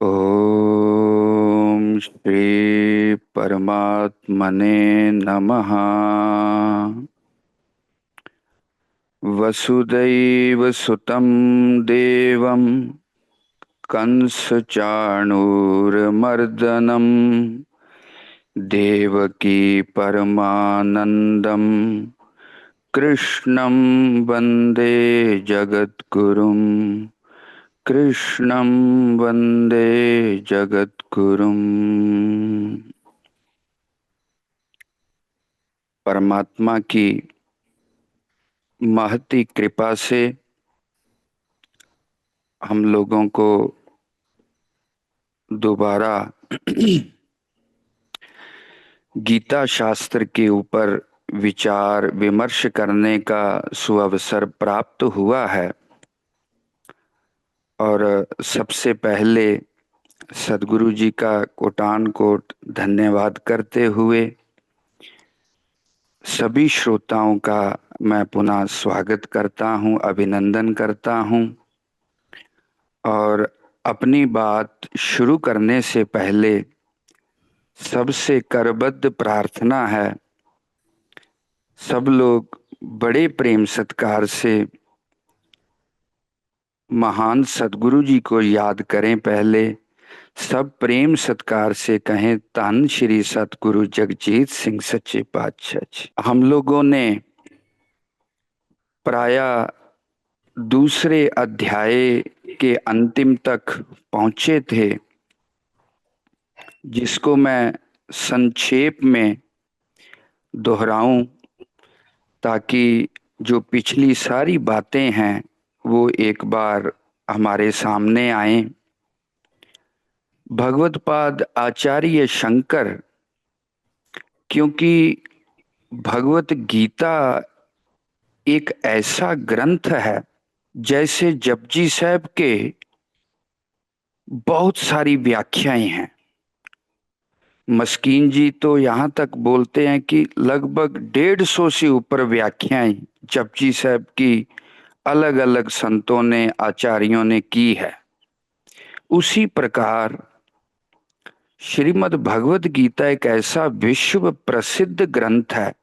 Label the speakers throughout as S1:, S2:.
S1: ओम श्री परमात्मने नमः। वसुदैव सुतं देवं कंसचाणूरमर्दनं देवकी परमानंदं कृष्णं वंदे जगद्गुरुं। कृष्णं वंदे जगद्गुरुम्। परमात्मा की महती कृपा से हम लोगों को दोबारा गीता शास्त्र के ऊपर विचार विमर्श करने का सुअवसर प्राप्त हुआ है। और सबसे पहले सदगुरु जी का कोटान कोट धन्यवाद करते हुए सभी श्रोताओं का मैं पुनः स्वागत करता हूं, अभिनंदन करता हूं। और अपनी बात शुरू करने से पहले सबसे करबद्ध प्रार्थना है, सब लोग बड़े प्रेम सत्कार से महान सदगुरु जी को याद करें। पहले सब प्रेम सत्कार से कहें, धन श्री सतगुरु जगजीत सिंह सच्चे पातशाह जी। हम लोगों ने प्राय दूसरे अध्याय के अंतिम तक पहुंचे थे, जिसको मैं संक्षेप में दोहराऊं ताकि जो पिछली सारी बातें हैं वो एक बार हमारे सामने आए। भगवत्पाद आचार्य शंकर, क्योंकि भगवत गीता एक ऐसा ग्रंथ है, जैसे जपजी साहब के बहुत सारी व्याख्याएं हैं। मस्कीन जी तो यहाँ तक बोलते हैं कि लगभग 150 से ऊपर व्याख्याएं जपजी साहब की अलग अलग संतों ने, आचार्यों ने की है। उसी प्रकार श्रीमद् भगवत गीता एक ऐसा विश्व प्रसिद्ध ग्रंथ है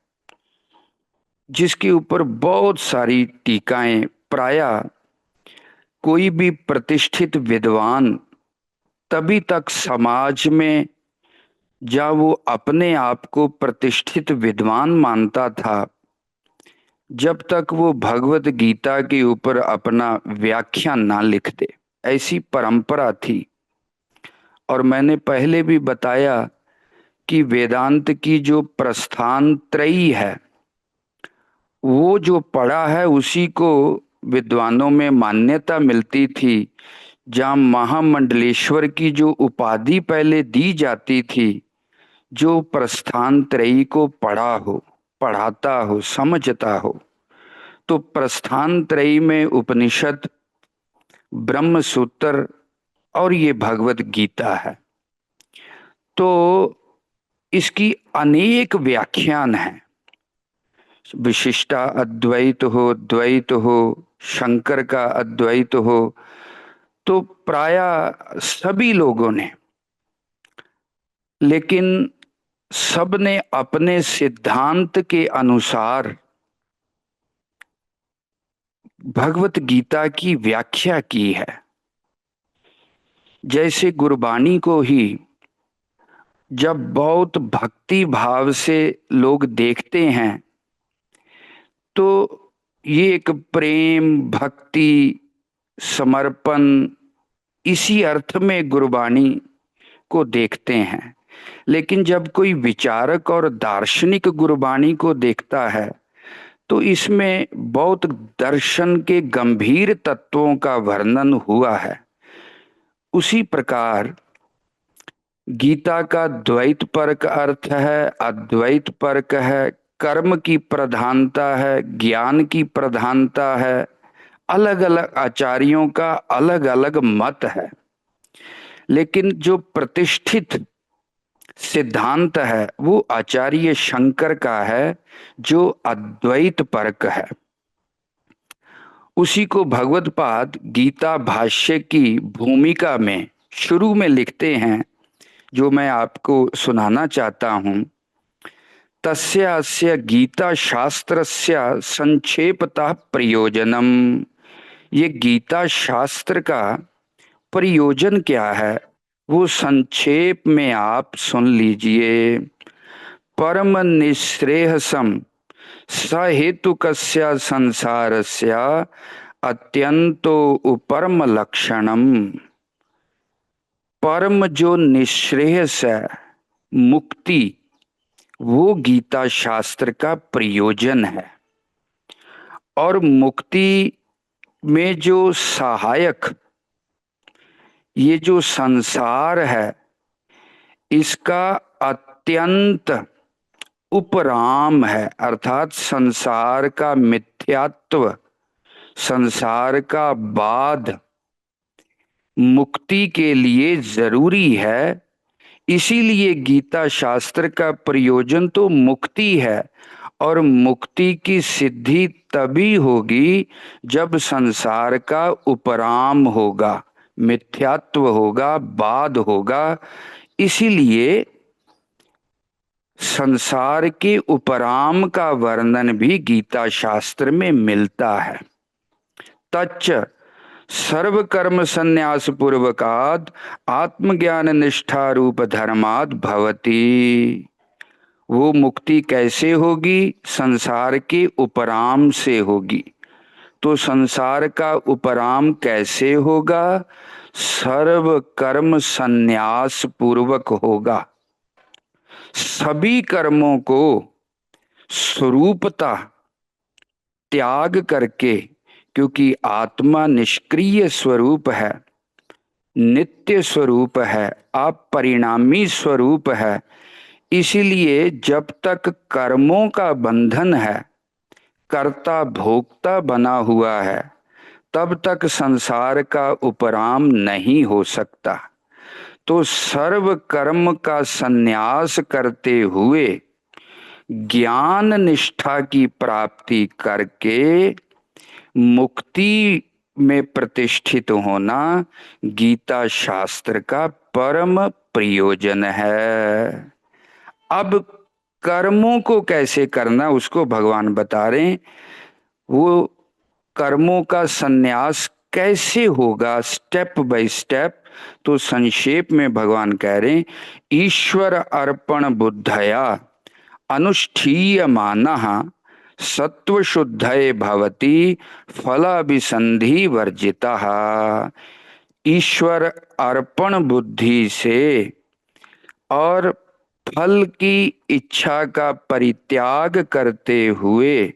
S1: जिसके ऊपर बहुत सारी टीकाएं, प्राय कोई भी प्रतिष्ठित विद्वान तभी तक समाज में, जब वो अपने आप को प्रतिष्ठित विद्वान मानता था, जब तक वो भगवत गीता के ऊपर अपना व्याख्यान ना लिख दे, ऐसी परंपरा थी। और मैंने पहले भी बताया कि वेदांत की जो प्रस्थान त्रयी है, वो जो पढ़ा है उसी को विद्वानों में मान्यता मिलती थी। जहाँ महामंडलेश्वर की जो उपाधि पहले दी जाती थी, जो प्रस्थान त्रयी को पढ़ा हो, पढ़ाता हो, समझता हो, तो प्रस्थान त्रयी में उपनिषद, ब्रह्म सूत्र और ये भगवत गीता है। तो इसकी अनेक व्याख्यान हैं। विशिष्टा अद्वैत हो, द्वैत हो, शंकर का अद्वैत हो, तो प्राय सभी लोगों ने, लेकिन सब ने अपने सिद्धांत के अनुसार भगवत गीता की व्याख्या की है। जैसे गुरबाणी को ही जब बहुत भक्ति भाव से लोग देखते हैं, तो ये एक प्रेम, भक्ति, समर्पण, इसी अर्थ में गुरबाणी को देखते हैं। लेकिन जब कोई विचारक और दार्शनिक गुरबाणी को देखता है, तो इसमें बहुत दर्शन के गंभीर तत्वों का वर्णन हुआ है। उसी प्रकार गीता का द्वैत परक अर्थ है, अद्वैत परक है, कर्म की प्रधानता है, ज्ञान की प्रधानता है। अलग अलग आचार्यों का अलग अलग मत है, लेकिन जो प्रतिष्ठित सिद्धांत है वो आचार्य शंकर का है, जो अद्वैत परक है। उसी को भगवत्पाद गीता भाष्य की भूमिका में शुरू में लिखते हैं, जो मैं आपको सुनाना चाहता हूं। तस्य अस्य गीता शास्त्रस्य संक्षेपतः प्रयोजनम। ये गीता शास्त्र का प्रयोजन क्या है, वो संक्षेप में आप सुन लीजिए। परम निःश्रेयसम स हेतुकस्य संसारस्य अत्यंतो उपरम लक्षणम। परम जो निःश्रेयस है, मुक्ति, वो गीता शास्त्र का प्रयोजन है। और मुक्ति में जो सहायक ये जो संसार है, इसका अत्यंत उपराम है, अर्थात संसार का मिथ्यात्व, संसार का बाध मुक्ति के लिए जरूरी है। इसीलिए गीता शास्त्र का प्रयोजन तो मुक्ति है। और मुक्ति की सिद्धि तभी होगी जब संसार का उपराम होगा, मिथ्यात्व होगा, बाध होगा। इसीलिए संसार के उपराम का वर्णन भी गीता शास्त्र में मिलता है। तच्च सर्व कर्म संन्यास पूर्वकाद आत्मज्ञान निष्ठा रूप धर्माद भवती। वो मुक्ति कैसे होगी? संसार के उपराम से होगी। तो संसार का उपराम कैसे होगा? सर्व कर्म संन्यास पूर्वक होगा। सभी कर्मों को स्वरूपता त्याग करके, क्योंकि आत्मा निष्क्रिय स्वरूप है, नित्य स्वरूप है, अपरिणामी स्वरूप है। इसीलिए जब तक कर्मों का बंधन है, कर्ता भोक्ता बना हुआ है, तब तक संसार का उपराम नहीं हो सकता। तो सर्व कर्म का संन्यास करते हुए ज्ञान निष्ठा की प्राप्ति करके मुक्ति में प्रतिष्ठित होना गीता शास्त्र का परम प्रयोजन है। अब कर्मों को कैसे करना उसको भगवान बता रहे हैं। वो कर्मों का संन्यास कैसे होगा, स्टेप बाय स्टेप। तो संक्षेप में भगवान कह रहे हैं, ईश्वर अर्पण बुद्धया अनुष्ठीयमानः सत्व शुद्धये भवति फलाभिसंधि वर्जितः। ईश्वर अर्पण बुद्धि से और फल की इच्छा का परित्याग करते हुए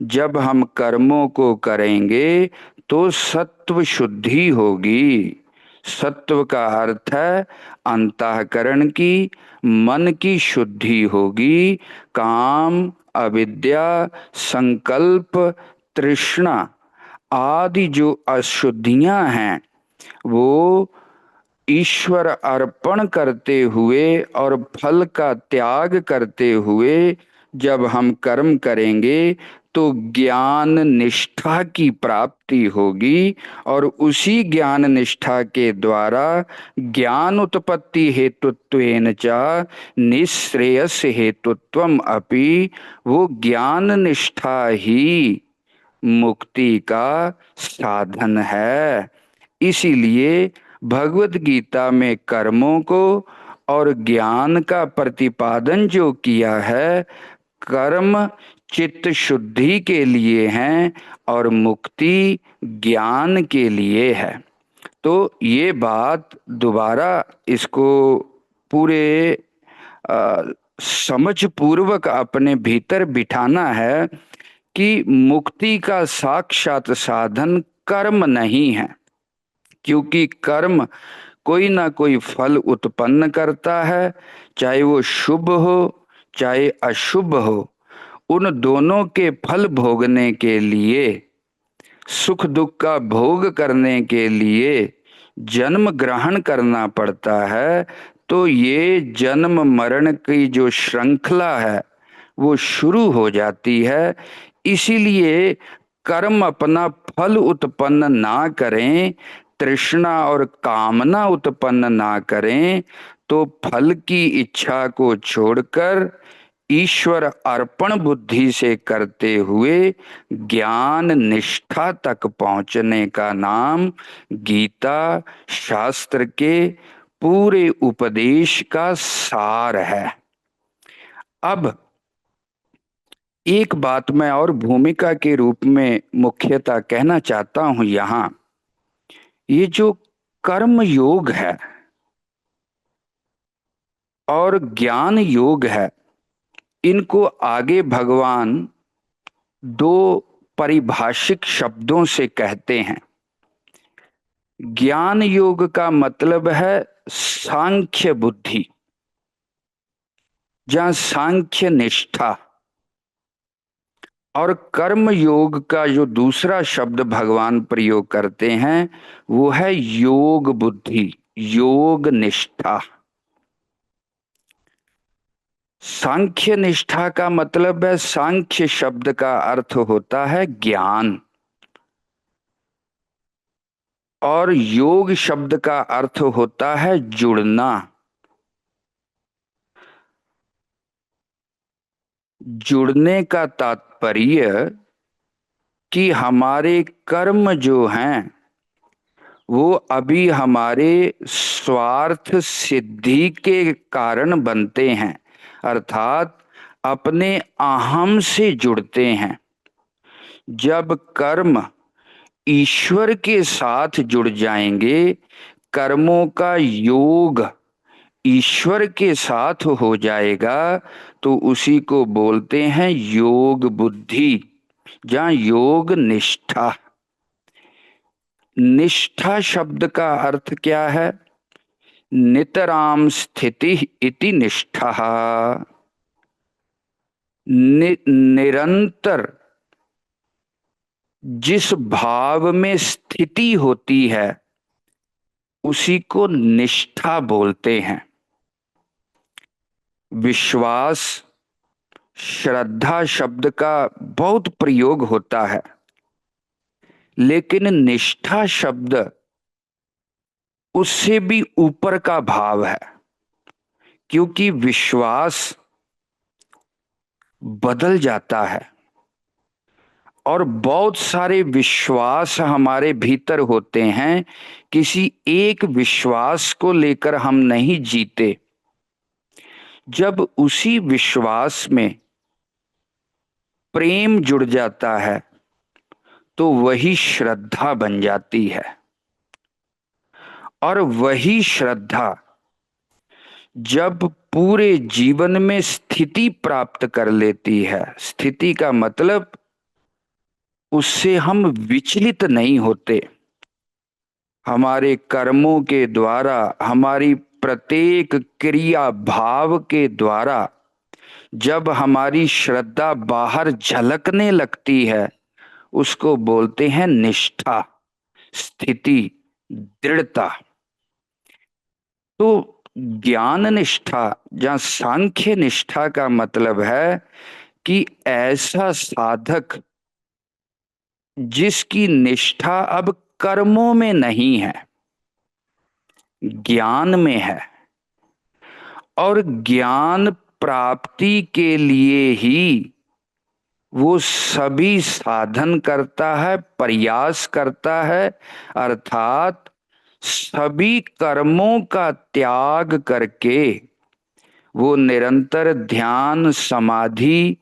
S1: जब हम कर्मों को करेंगे तो सत्व शुद्धि होगी। सत्व का अर्थ है अंतःकरण की, मन की शुद्धि होगी। काम, अविद्या, संकल्प, तृष्णा आदि जो अशुद्धियां हैं, वो ईश्वर अर्पण करते हुए और फल का त्याग करते हुए जब हम कर्म करेंगे तो ज्ञान निष्ठा की प्राप्ति होगी। और उसी ज्ञान निष्ठा के द्वारा ज्ञान उत्पत्ति हेतुत्वेन च निःश्रेयस हेतुत्वम अपि, वो ज्ञान निष्ठा ही मुक्ति का साधन है। इसीलिए भगवत गीता में कर्मों को और ज्ञान का प्रतिपादन जो किया है, कर्म चित्त शुद्धि के लिए हैं और मुक्ति ज्ञान के लिए है। तो ये बात दोबारा इसको पूरे समझ पूर्वक अपने भीतर बिठाना है कि मुक्ति का साक्षात साधन कर्म नहीं है। क्योंकि कर्म कोई ना कोई फल उत्पन्न करता है, चाहे वो शुभ हो चाहे अशुभ हो। उन दोनों के फल भोगने के लिए, सुख दुख का भोग करने के लिए जन्म ग्रहण करना पड़ता है। तो ये जन्म मरण की जो श्रृंखला है वो शुरू हो जाती है। इसीलिए कर्म अपना फल उत्पन्न ना करें, तृष्णा और कामना उत्पन्न ना करें, तो फल की इच्छा को छोड़कर ईश्वर अर्पण बुद्धि से करते हुए ज्ञान निष्ठा तक पहुंचने का नाम गीता शास्त्र के पूरे उपदेश का सार है। अब एक बात मैं और भूमिका के रूप में मुख्यतः कहना चाहता हूं यहां, ये जो कर्म योग है और ज्ञान योग है, इनको आगे भगवान दो परिभाषिक शब्दों से कहते हैं। ज्ञान योग का मतलब है सांख्य बुद्धि, जहां सांख्य निष्ठा, और कर्म योग का जो दूसरा शब्द भगवान प्रयोग करते हैं वो है योग बुद्धि, योग निष्ठा। सांख्य निष्ठा का मतलब है, सांख्य शब्द का अर्थ होता है ज्ञान, और योग शब्द का अर्थ होता है जुड़ना। जुड़ने का तात्पर्य कि हमारे कर्म जो हैं वो अभी हमारे स्वार्थ सिद्धि के कारण बनते हैं, अर्थात अपने अहम से जुड़ते हैं। जब कर्म ईश्वर के साथ जुड़ जाएंगे, कर्मों का योग ईश्वर के साथ हो जाएगा, तो उसी को बोलते हैं योग बुद्धि, जहाँ योग निष्ठा। निष्ठा शब्द का अर्थ क्या है? नितराम स्थिति इति निष्ठा। निरंतर जिस भाव में स्थिति होती है उसी को निष्ठा बोलते हैं। विश्वास, श्रद्धा शब्द का बहुत प्रयोग होता है, लेकिन निष्ठा शब्द उससे भी ऊपर का भाव है, क्योंकि विश्वास बदल जाता है और बहुत सारे विश्वास हमारे भीतर होते हैं। किसी एक विश्वास को लेकर हम नहीं जीते, जब उसी विश्वास में प्रेम जुड़ जाता है तो वही श्रद्धा बन जाती है, और वही श्रद्धा जब पूरे जीवन में स्थिति प्राप्त कर लेती है, स्थिति का मतलब उससे हम विचलित नहीं होते। हमारे कर्मों के द्वारा, हमारी प्रत्येक क्रिया भाव के द्वारा जब हमारी श्रद्धा बाहर झलकने लगती है, उसको बोलते हैं निष्ठा, स्थिति, दृढ़ता। तो ज्ञान निष्ठा, जहाँ सांख्य निष्ठा का मतलब है कि ऐसा साधक जिसकी निष्ठा अब कर्मों में नहीं है, ज्ञान में है, और ज्ञान प्राप्ति के लिए ही वो सभी साधन करता है, प्रयास करता है, अर्थात सभी कर्मों का त्याग करके वो निरंतर ध्यान, समाधि,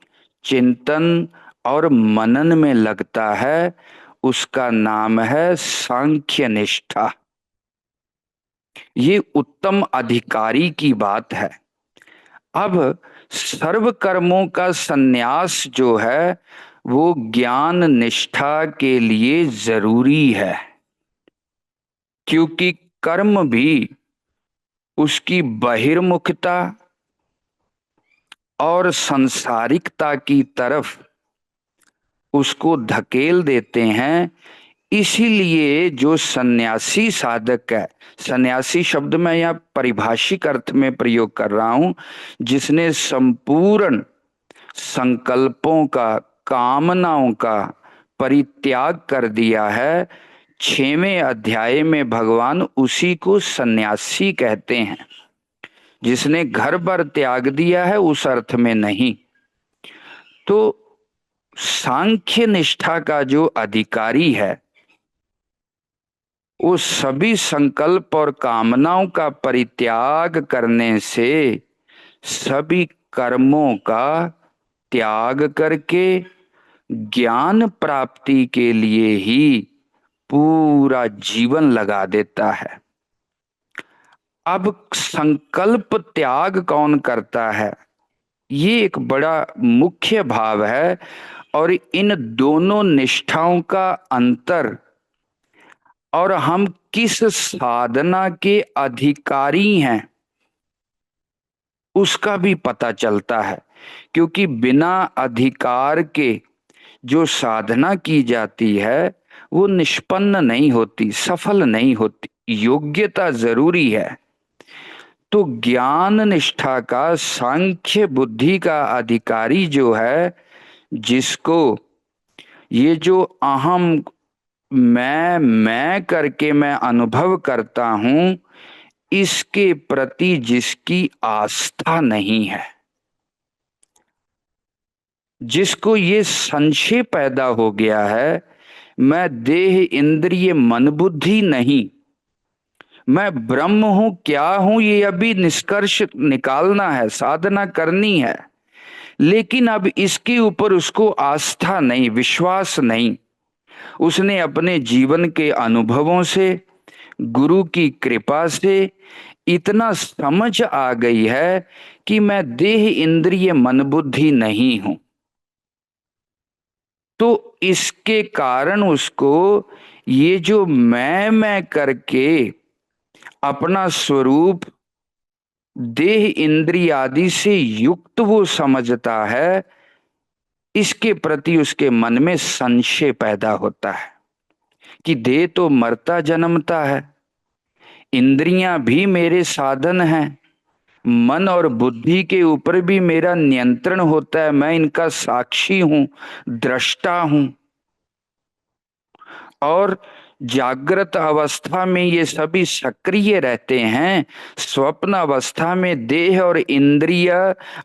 S1: चिंतन और मनन में लगता है। उसका नाम है सांख्य निष्ठा। ये उत्तम अधिकारी की बात है। अब सर्व कर्मों का संन्यास जो है वो ज्ञान निष्ठा के लिए जरूरी है, क्योंकि कर्म भी उसकी बहिर्मुखता और संसारिकता की तरफ उसको धकेल देते हैं। इसीलिए जो सन्यासी साधक है, सन्यासी शब्द मैं यहाँ परिभाषिक अर्थ में प्रयोग कर रहा हूं, जिसने संपूर्ण संकल्पों का, कामनाओं का परित्याग कर दिया है, 6वें अध्याय में भगवान उसी को सन्यासी कहते हैं, जिसने घर पर त्याग दिया है, उस अर्थ में नहीं। तो सांख्य निष्ठा का जो अधिकारी है, वो सभी संकल्प और कामनाओं का परित्याग करने से, सभी कर्मों का त्याग करके ज्ञान प्राप्ति के लिए ही पूरा जीवन लगा देता है। अब संकल्प त्याग कौन करता है, ये एक बड़ा मुख्य भाव है। और इन दोनों निष्ठाओं का अंतर और हम किस साधना के अधिकारी हैं, उसका भी पता चलता है। क्योंकि बिना अधिकार के जो साधना की जाती है, वो निष्पन्न नहीं होती, सफल नहीं होती। योग्यता जरूरी है। तो ज्ञान निष्ठा का, सांख्य बुद्धि का अधिकारी जो है, जिसको ये जो अहम मैं करके मैं अनुभव करता हूं, इसके प्रति जिसकी आस्था नहीं है, जिसको ये संशय पैदा हो गया है, मैं देह इंद्रिय मन बुद्धि नहीं, मैं ब्रह्म हूं, क्या हूं, ये अभी निष्कर्ष निकालना है, साधना करनी है। लेकिन अब इसके ऊपर उसको आस्था नहीं, विश्वास नहीं। उसने अपने जीवन के अनुभवों से, गुरु की कृपा से इतना समझ आ गई है कि मैं देह इंद्रिय मन बुद्धि नहीं हूं। तो इसके कारण उसको ये जो मैं करके अपना स्वरूप देह इंद्रिय आदि से युक्त वो समझता है, इसके प्रति उसके मन में संशय पैदा होता है कि देह तो मरता जन्मता है, इंद्रियां भी मेरे साधन हैं, मन और बुद्धि के ऊपर भी मेरा नियंत्रण होता है, मैं इनका साक्षी हूं, दृष्टा हूं। और जागृत अवस्था में ये सभी सक्रिय रहते हैं, स्वप्न अवस्था में देह और इंद्रिय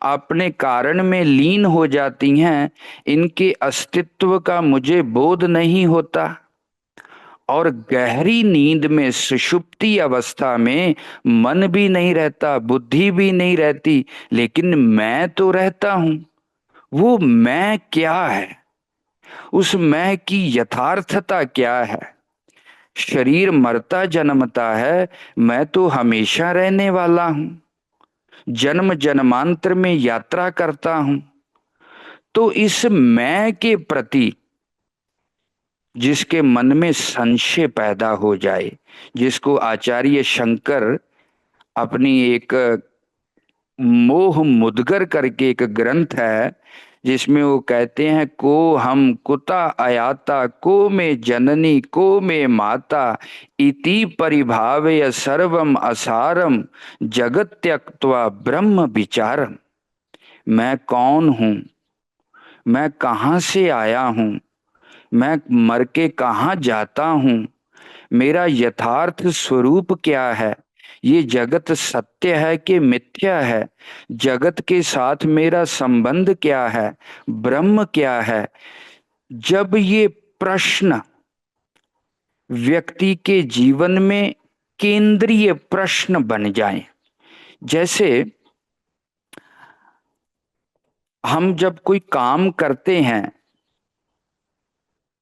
S1: अपने कारण में लीन हो जाती हैं, इनके अस्तित्व का मुझे बोध नहीं होता। और गहरी नींद में, सुषुप्ति अवस्था में मन भी नहीं रहता, बुद्धि भी नहीं रहती, लेकिन मैं तो रहता हूं। वो मैं क्या है, उस मैं की यथार्थता क्या है? शरीर मरता जन्मता है, मैं तो हमेशा रहने वाला हूं, जन्म जन्मांतर में यात्रा करता हूं। तो इस मैं के प्रति जिसके मन में संशय पैदा हो जाए, जिसको आचार्य शंकर अपनी एक मोह मुद्गर करके एक ग्रंथ है, जिसमें वो कहते हैं, को हम कुता अयाता, को में जननी, को में माता, इति परिभावय सर्वम असारम, जगत त्यक्त्वा ब्रह्म विचारम। मैं कौन हूं, मैं कहाँ से आया हूं, मैं मर के कहाँ जाता हूं, मेरा यथार्थ स्वरूप क्या है, ये जगत सत्य है कि मिथ्या है, जगत के साथ मेरा संबंध क्या है, ब्रह्म क्या है। जब ये प्रश्न व्यक्ति के जीवन में केंद्रीय प्रश्न बन जाएं, जैसे हम जब कोई काम करते हैं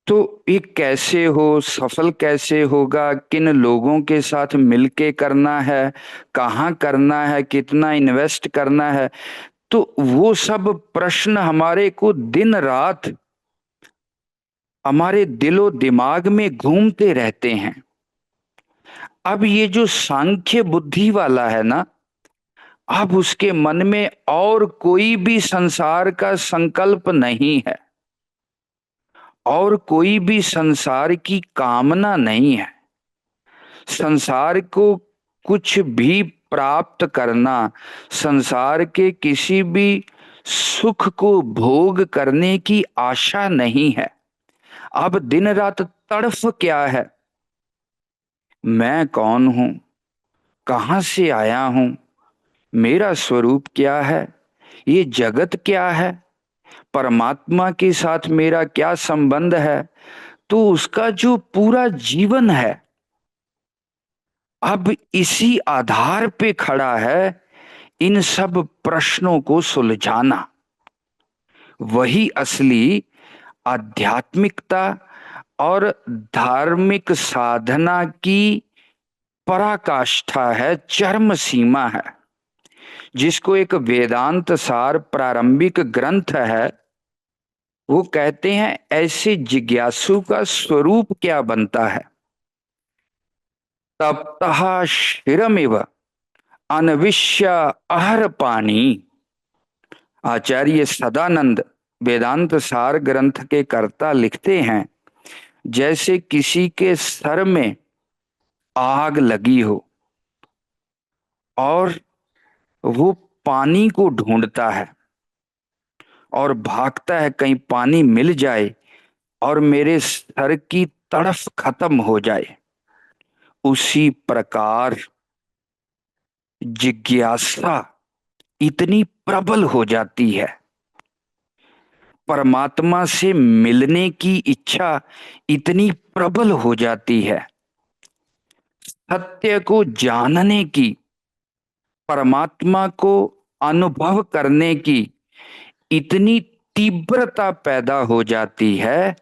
S1: तो ये कैसे हो, सफल कैसे होगा, किन लोगों के साथ मिलके करना है, कहाँ करना है, कितना इन्वेस्ट करना है, तो वो सब प्रश्न हमारे को दिन रात हमारे दिलो दिमाग में घूमते रहते हैं। अब ये जो सांख्य बुद्धि वाला है ना, अब उसके मन में और कोई भी संसार का संकल्प नहीं है, और कोई भी संसार की कामना नहीं है। संसार को कुछ भी प्राप्त करना, संसार के किसी भी सुख को भोग करने की आशा नहीं है। अब दिन रात तड़फ क्या है, मैं कौन हूं, कहां से आया हूं, मेरा स्वरूप क्या है, ये जगत क्या है, परमात्मा के साथ मेरा क्या संबंध है, तो उसका जो पूरा जीवन है अब इसी आधार पे खड़ा है। इन सब प्रश्नों को सुलझाना वही असली आध्यात्मिकता और धार्मिक साधना की पराकाष्ठा है, चरम सीमा है, जिसको एक वेदांत सार प्रारंभिक ग्रंथ है। वो कहते हैं ऐसे जिज्ञासु का स्वरूप क्या बनता है। तप्तः शिरमिव अनविश्य अहर पानी। आचार्य सदानंद वेदांत सार ग्रंथ के कर्ता लिखते हैं, जैसे किसी के सर में आग लगी हो और वो पानी को ढूंढता है और भागता है कहीं पानी मिल जाए और मेरे सर की तड़फ खत्म हो जाए। उसी प्रकार जिज्ञासा इतनी प्रबल हो जाती है, परमात्मा से मिलने की इच्छा इतनी प्रबल हो जाती है, सत्य को जानने की, परमात्मा को अनुभव करने की इतनी तीव्रता पैदा हो जाती है,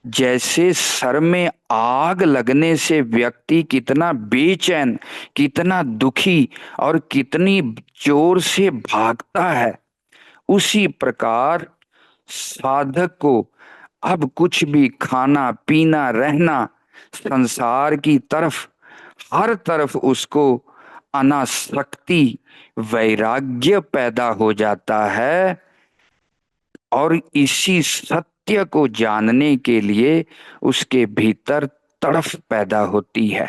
S1: जैसे सर में आग लगने से व्यक्ति कितना बेचैन, कितना दुखी और कितनी जोर से भागता है, उसी प्रकार साधक को अब कुछ भी खाना पीना रहना, संसार की तरफ हर तरफ उसको अनासक्ति वैराग्य पैदा हो जाता है। और इसी सत्य को जानने के लिए उसके भीतर तड़फ पैदा होती है।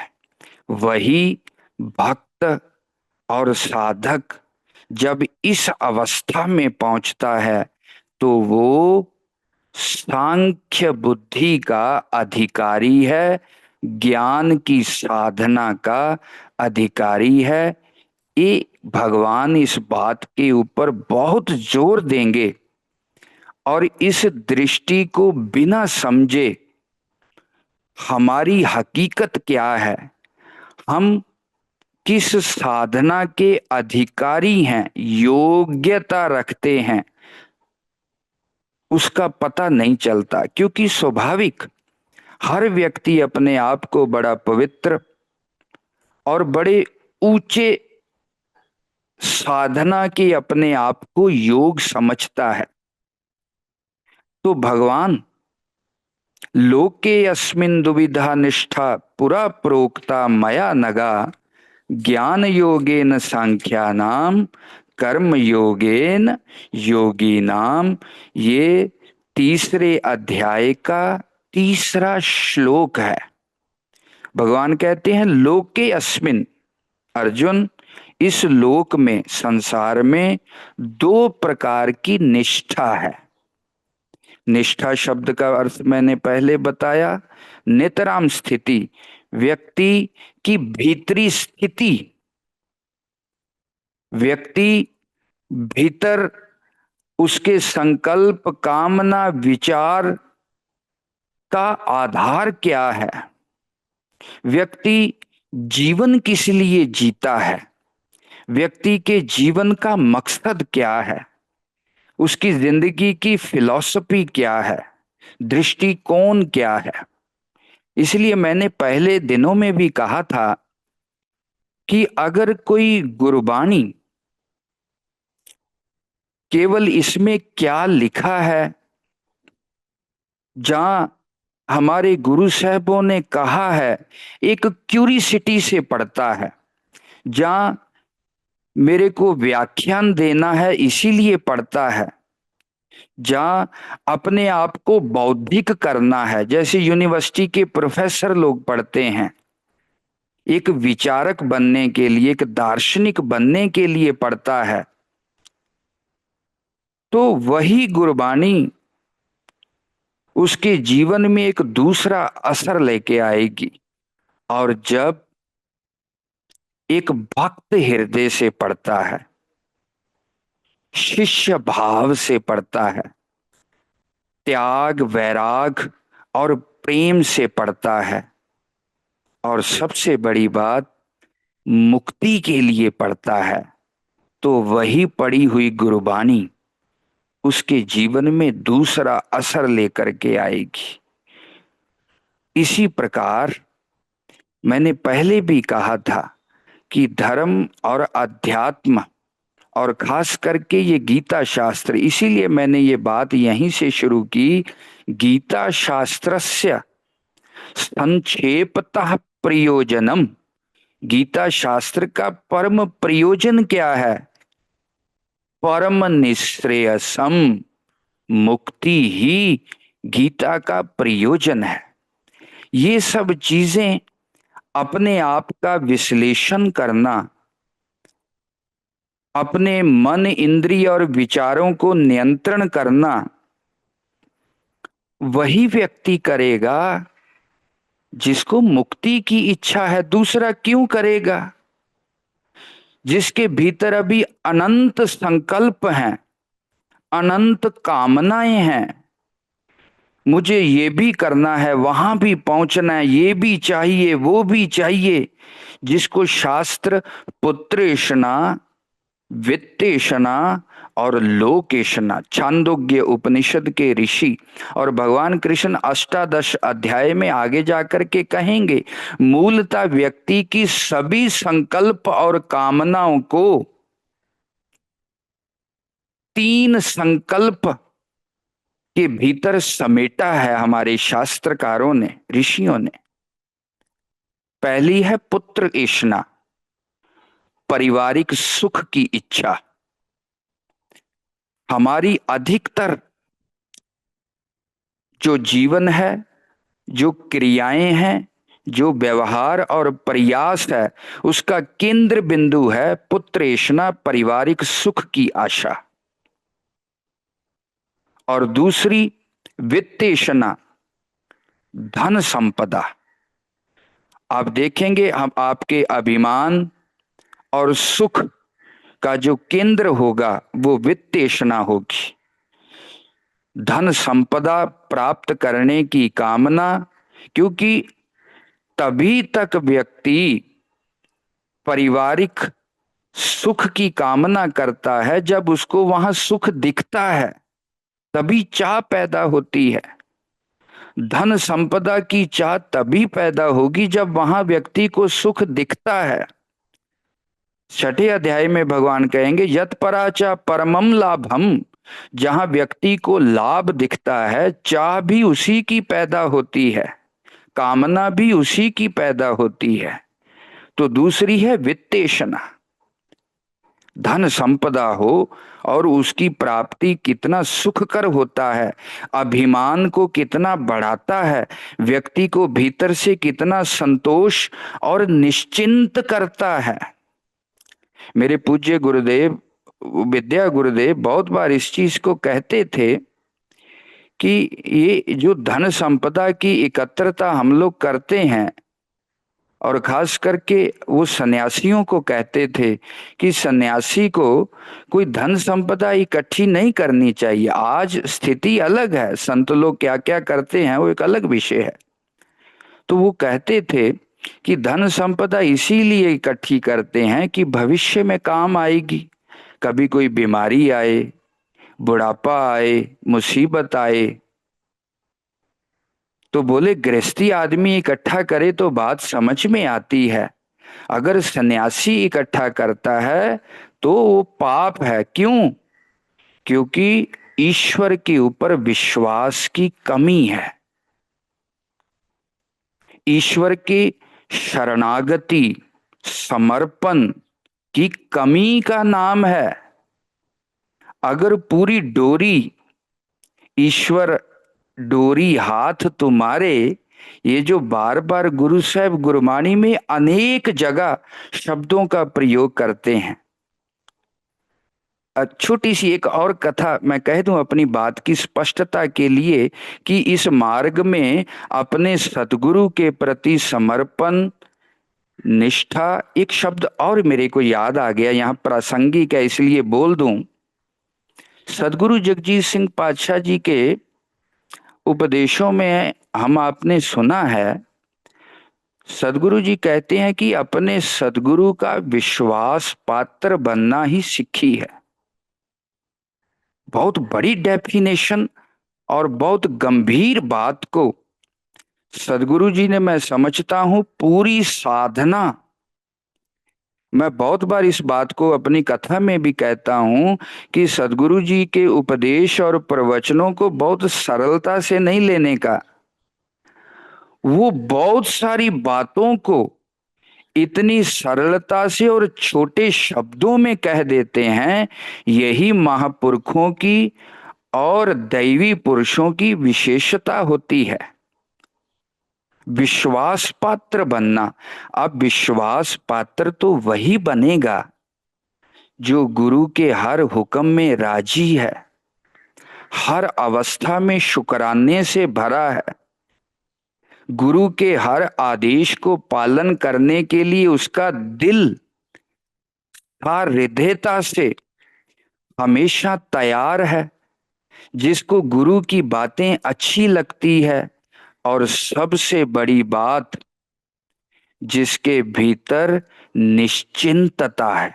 S1: वही भक्त और साधक जब इस अवस्था में पहुंचता है तो वो सांख्य बुद्धि का अधिकारी है, ज्ञान की साधना का अधिकारी है। ये भगवान इस बात के ऊपर बहुत जोर देंगे और इस दृष्टि को बिना समझे हमारी हकीकत क्या है, हम किस साधना के अधिकारी हैं, योग्यता रखते हैं, उसका पता नहीं चलता। क्योंकि स्वाभाविक हर व्यक्ति अपने आप को बड़ा पवित्र और बड़े ऊंचे साधना के अपने आप को योग समझता है। तो भगवान लोके अस्मिन् दुविधा निष्ठा पुरा प्रोक्ता मया नगा ज्ञान योगेन सांख्यानाम कर्म योगेन योगीनाम, ये तीसरे अध्याय का तीसरा श्लोक है। भगवान कहते हैं लोके अस्मिन, अर्जुन इस लोक में, संसार में दो प्रकार की निष्ठा है। निष्ठा शब्द का अर्थ मैंने पहले बताया, नितराम स्थिति, व्यक्ति की भीतरी स्थिति, व्यक्ति भीतर उसके संकल्प कामना विचार का आधार क्या है, व्यक्ति जीवन किस लिए जीता है, व्यक्ति के जीवन का मकसद क्या है, उसकी जिंदगी की फिलॉसफी क्या है, दृष्टिकोण क्या है। इसलिए मैंने पहले दिनों में भी कहा था कि अगर कोई गुरबाणी केवल इसमें क्या लिखा है, जहां हमारे गुरु साहबों ने कहा है, एक क्यूरिसिटी से पढ़ता है, जहां मेरे को व्याख्यान देना है इसीलिए पढ़ता है, जहां अपने आप को बौद्धिक करना है, जैसे यूनिवर्सिटी के प्रोफेसर लोग पढ़ते हैं, एक विचारक बनने के लिए, एक दार्शनिक बनने के लिए पढ़ता है, तो वही गुरबाणी उसके जीवन में एक दूसरा असर लेके आएगी। और जब एक भक्त हृदय से पढ़ता है, शिष्य भाव से पढ़ता है, त्याग वैराग और प्रेम से पढ़ता है, और सबसे बड़ी बात मुक्ति के लिए पढ़ता है, तो वही पढ़ी हुई गुरबानी उसके जीवन में दूसरा असर लेकर के आएगी। इसी प्रकार मैंने पहले भी कहा था कि धर्म और अध्यात्म और खास करके ये गीता शास्त्र, इसीलिए मैंने ये बात यहीं से शुरू की। गीता शास्त्रस्य संक्षेपतः प्रयोजनम, गीता शास्त्र का परम प्रयोजन क्या है? परम निश्रेयसम, मुक्ति ही गीता का प्रयोजन है। ये सब चीजें अपने आप का विश्लेषण करना, अपने मन इंद्रिय और विचारों को नियंत्रण करना, वही व्यक्ति करेगा जिसको मुक्ति की इच्छा है। दूसरा क्यों करेगा? जिसके भीतर अभी अनंत संकल्प हैं, अनंत कामनाएं हैं, मुझे ये भी करना है, वहां भी पहुंचना है, ये भी चाहिए, वो भी चाहिए, जिसको शास्त्र पुत्रेषणा, वित्तेषणा और लोकेशना, छांदोग्य उपनिषद के ऋषि और भगवान कृष्ण अष्टादश अध्याय में आगे जाकर के कहेंगे, मूलतः व्यक्ति की सभी संकल्प और कामनाओं को तीन संकल्प के भीतर समेटा है हमारे शास्त्रकारों ने, ऋषियों ने। पहली है पुत्र इच्छा, पारिवारिक सुख की इच्छा। हमारी अधिकतर जो जीवन है, जो क्रियाएं हैं, जो व्यवहार और प्रयास है, उसका केंद्र बिंदु है पुत्रेषणा, पारिवारिक सुख की आशा। और दूसरी वित्तेषणा, धन संपदा। आप देखेंगे हम आपके अभिमान और सुख का जो केंद्र होगा वो वित्तेषणा होगी। धन संपदा प्राप्त करने की कामना, क्योंकि तभी तक व्यक्ति पारिवारिक सुख की कामना करता है जब उसको वहां सुख दिखता है, तभी चाह पैदा होती है। धन संपदा की चाह तभी पैदा होगी जब वहां व्यक्ति को सुख दिखता है। छठे अध्याय में भगवान कहेंगे यत पराचा परमम लाभम, जहां व्यक्ति को लाभ दिखता है, चाह भी उसी की पैदा होती है, कामना भी उसी की पैदा होती है। तो दूसरी है वित्तेषणा, धन संपदा हो और उसकी प्राप्ति कितना सुखकर होता है, अभिमान को कितना बढ़ाता है, व्यक्ति को भीतर से कितना संतोष और निश्चिंत करता है। मेरे पूज्य गुरुदेव विद्या गुरुदेव बहुत बार इस चीज को कहते थे कि ये जो धन संपदा की एकत्रता हम लोग करते हैं, और खास करके वो सन्यासियों को कहते थे कि सन्यासी को कोई धन संपदा इकट्ठी नहीं करनी चाहिए। आज स्थिति अलग है, संत लोग क्या क्या करते हैं वो एक अलग विषय है। तो वो कहते थे कि धन संपदा इसीलिए इकट्ठी करते हैं कि भविष्य में काम आएगी। कभी कोई बीमारी आए, बुढ़ापा आए, मुसीबत आए, तो बोले गृहस्थी आदमी इकट्ठा करे तो बात समझ में आती है, अगर सन्यासी इकट्ठा करता है तो वो पाप है। क्यों? क्योंकि ईश्वर के ऊपर विश्वास की कमी है, ईश्वर के शरणागति समर्पण की कमी का नाम है। अगर पूरी डोरी, ईश्वर डोरी हाथ तुम्हारे, ये जो बार बार गुरु साहब गुरबाणी में अनेक जगह शब्दों का प्रयोग करते हैं। छोटी सी एक और कथा मैं कह दूं अपनी बात की स्पष्टता के लिए, कि इस मार्ग में अपने सतगुरु के प्रति समर्पण निष्ठा, एक शब्द और मेरे को याद आ गया, यहां प्रासंगिक है इसलिए बोल दूं। सदगुरु जगजीत सिंह पातशाह जी के उपदेशों में हम आपने सुना है, सदगुरु जी कहते हैं कि अपने सदगुरु का विश्वास पात्र बनना ही सिक्खी है। बहुत बड़ी डेफिनेशन और बहुत गंभीर बात को सदगुरु जी ने, मैं समझता हूं, पूरी साधना। मैं बहुत बार इस बात को अपनी कथा में भी कहता हूं कि सदगुरु जी के उपदेश और प्रवचनों को बहुत सरलता से नहीं लेने का। वो बहुत सारी बातों को इतनी सरलता से और छोटे शब्दों में कह देते हैं। यही महापुरुषों की और दैवी पुरुषों की विशेषता होती है, विश्वास पात्र बनना। अब विश्वास पात्र तो वही बनेगा जो गुरु के हर हुक्म में राजी है, हर अवस्था में शुक्राने से भरा है, गुरु के हर आदेश को पालन करने के लिए उसका दिल हर हृदयता से हमेशा तैयार है, जिसको गुरु की बातें अच्छी लगती है, और सबसे बड़ी बात, जिसके भीतर निश्चिंतता है,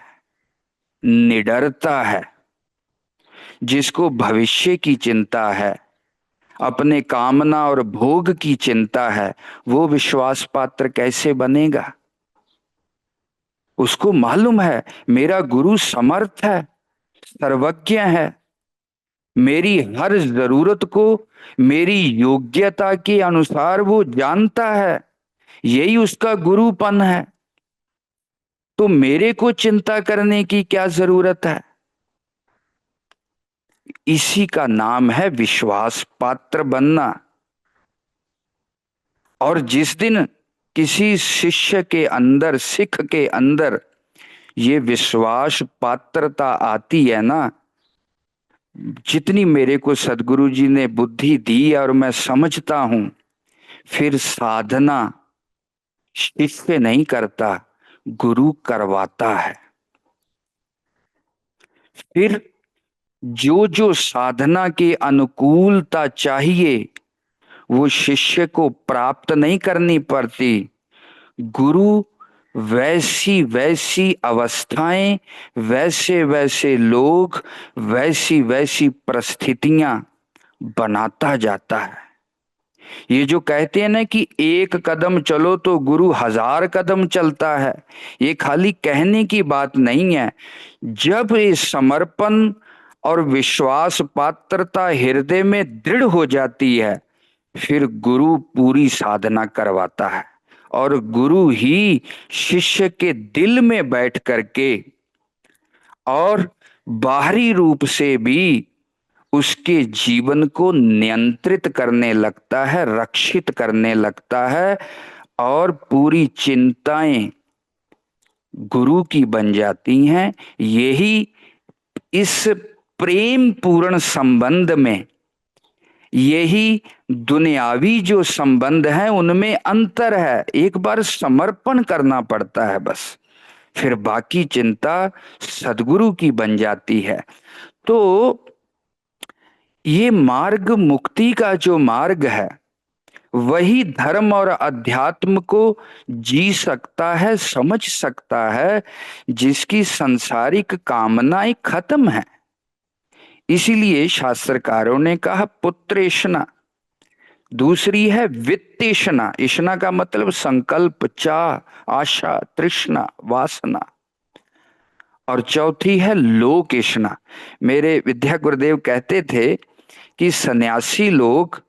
S1: निडरता है, जिसको भविष्य की चिंता है, अपने कामना और भोग की चिंता है, वो विश्वास पात्र कैसे बनेगा? उसको मालूम है मेरा गुरु समर्थ है, सर्वज्ञ है, मेरी हर जरूरत को मेरी योग्यता के अनुसार वो जानता है, यही उसका गुरुपन है। तो मेरे को चिंता करने की क्या जरूरत है? इसी का नाम है विश्वास पात्र बनना। और जिस दिन किसी शिष्य के अंदर, सिख के अंदर ये विश्वास पात्रता आती है ना, जितनी मेरे को सदगुरु जी ने बुद्धि दी और मैं समझता हूं, फिर साधना शिष्य नहीं करता, गुरु करवाता है। फिर जो जो साधना के अनुकूलता चाहिए वो शिष्य को प्राप्त नहीं करनी पड़ती, गुरु वैसी वैसी अवस्थाएं, वैसे वैसे लोग, वैसी वैसी परिस्थितियां बनाता जाता है। ये जो कहते हैं ना कि एक कदम चलो तो गुरु 1000 कदम चलता है, ये खाली कहने की बात नहीं है। जब ये समर्पण और विश्वास पात्रता हृदय में दृढ़ हो जाती है, फिर गुरु पूरी साधना करवाता है, और गुरु ही शिष्य के दिल में बैठ करके और बाहरी रूप से भी उसके जीवन को नियंत्रित करने लगता है, रक्षित करने लगता है, और पूरी चिंताएं गुरु की बन जाती हैं। यही इस प्रेम पूर्ण संबंध में, यही दुनियावी जो संबंध है उनमें अंतर है। एक बार समर्पण करना पड़ता है बस, फिर बाकी चिंता सदगुरु की बन जाती है। तो ये मार्ग, मुक्ति का जो मार्ग है, वही धर्म और अध्यात्म को जी सकता है, समझ सकता है, जिसकी सांसारिक कामनाएं खत्म है। इसीलिए शास्त्रकारों ने कहा पुत्रेषणा, दूसरी है वित्तेषणा। इषणा का मतलब संकल्प, चाह, आशा, तृष्णा, वासना, और चौथी है लोकेषणा। मेरे विद्या गुरुदेव कहते थे कि सन्यासी लोग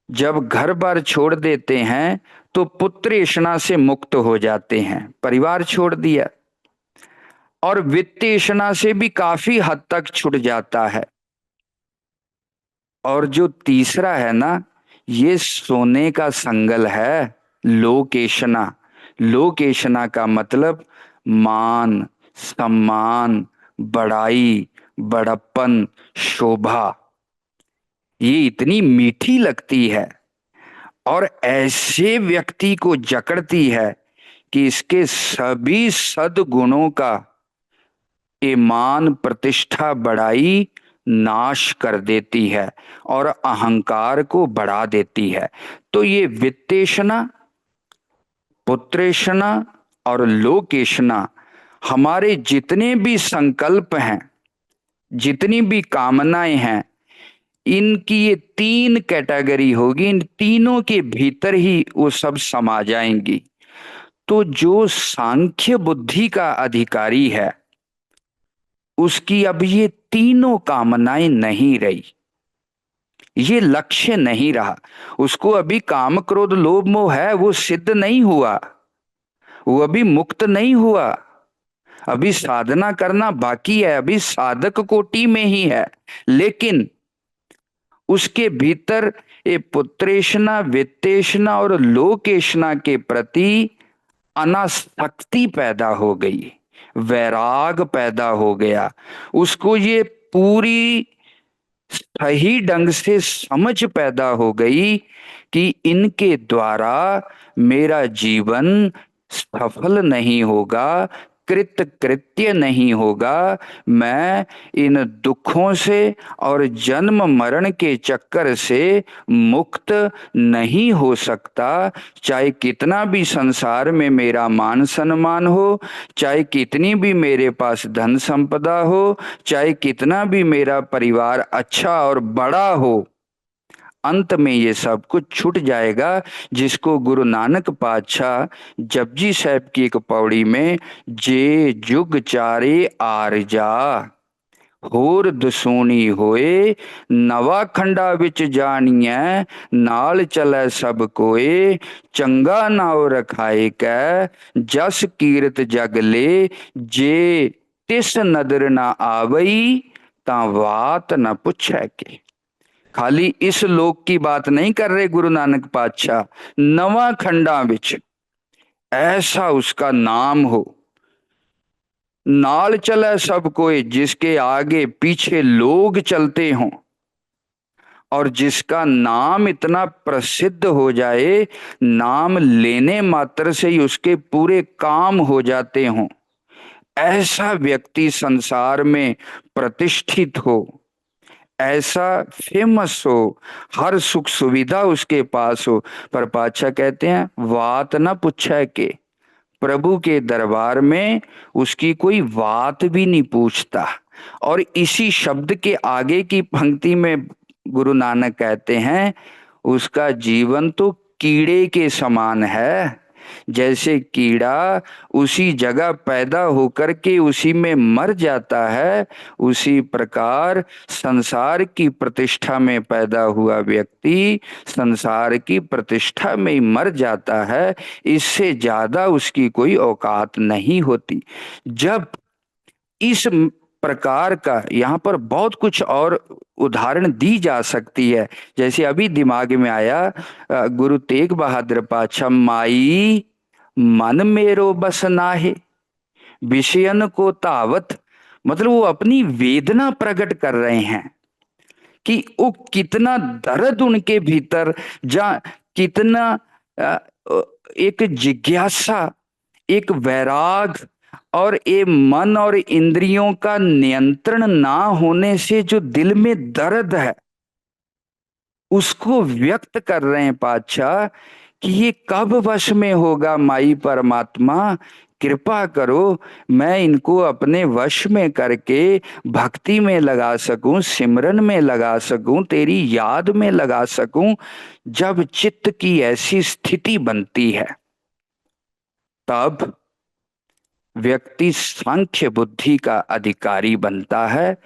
S1: जब घर बार छोड़ देते हैं तो पुत्रेषणा से मुक्त हो जाते हैं, परिवार छोड़ दिया, और वित्तेषणा से भी काफी हद तक छूट जाता है। और जो तीसरा है ना, ये सोने का संगल है, लोकेशना। लोकेशना का मतलब मान, सम्मान, बड़ाई, बड़प्पन, शोभा, ये इतनी मीठी लगती है और ऐसे व्यक्ति को जकड़ती है कि इसके सभी सद्गुणों का ईमान, प्रतिष्ठा, बड़ाई नाश कर देती है और अहंकार को बढ़ा देती है। तो ये वित्तेषणा, पुत्रेषणा और लोकेशना, हमारे जितने भी संकल्प हैं, जितनी भी कामनाएं हैं, इनकी ये तीन कैटेगरी होगी। इन तीनों के भीतर ही वो सब समा जाएंगी। तो जो सांख्य बुद्धि का अधिकारी है, उसकी अब ये तीनों कामनाएं नहीं रही, ये लक्ष्य नहीं रहा। उसको अभी काम, क्रोध, लोभ, मोह है, वो सिद्ध नहीं हुआ, वो अभी मुक्त नहीं हुआ, अभी साधना करना बाकी है, अभी साधक कोटि में ही है। लेकिन उसके भीतर ये पुत्रेषणा, वित्तेषणा और लोकेशना के प्रति अनासक्ति पैदा हो गई, वैराग पैदा हो गया। उसको ये पूरी सही ढंग से समझ पैदा हो गई कि इनके द्वारा मेरा जीवन सफल नहीं होगा, कृत कृत्य नहीं होगा। मैं इन दुखों से और जन्म मरण के चक्कर से मुक्त नहीं हो सकता। चाहे कितना भी संसार में मेरा मान सम्मान हो, चाहे कितनी भी मेरे पास धन संपदा हो, चाहे कितना भी मेरा परिवार अच्छा और बड़ा हो, अंत में ये सब कुछ छूट जाएगा। जिसको गुरु नानक पातशाह जपजी साहब की एक पौड़ी में जे जुग चारे आरजा होर दसूनी होए नवा खंडा विच जानिए नाल चलै सब कोए चंगा नाव रखाए कै जस कीरत जग ले जे तिस नदर ना आवई ता वात न पुछै के। खाली इस लोक की बात नहीं कर रहे गुरु नानक पातशाह, नवा खंडा विच ऐसा उसका नाम हो, नाल चले सब कोई, जिसके आगे पीछे लोग चलते हों और जिसका नाम इतना प्रसिद्ध हो जाए, नाम लेने मात्र से ही उसके पूरे काम हो जाते हों, ऐसा व्यक्ति संसार में प्रतिष्ठित हो, ऐसा फेमस हो, हर सुख सुविधा उसके पास हो। पर पातशाह कहते हैं बात न पूछे के, प्रभु के दरबार में उसकी कोई बात भी नहीं पूछता। और इसी शब्द के आगे की पंक्ति में गुरु नानक कहते हैं उसका जीवन तो कीड़े के समान है। जैसे कीड़ा उसी जगह पैदा होकर के उसी में मर जाता है, उसी प्रकार संसार की प्रतिष्ठा में पैदा हुआ व्यक्ति संसार की प्रतिष्ठा में ही मर जाता है। इससे ज्यादा उसकी कोई औकात नहीं होती। जब इस प्रकार का, यहाँ पर बहुत कुछ और उदाहरण दी जा सकती है। जैसे अभी दिमाग में आया, गुरु तेग बहादुर पातशाह माई मन मेरो बस नाहे विषयन को तावत, मतलब वो अपनी वेदना प्रकट कर रहे हैं कि वो कितना दर्द उनके भीतर, जा कितना अ, एक जिज्ञासा, एक वैराग और ये मन और इंद्रियों का नियंत्रण ना होने से जो दिल में दर्द है उसको व्यक्त कर रहे हैं पातशाह कि ये कब वश में होगा माई परमात्मा, कृपा करो मैं इनको अपने वश में करके भक्ति में लगा सकूं, सिमरन में लगा सकूं, तेरी याद में लगा सकूं। जब चित्त की ऐसी स्थिति बनती है तब व्यक्ति सांख्य बुद्धि का अधिकारी बनता है।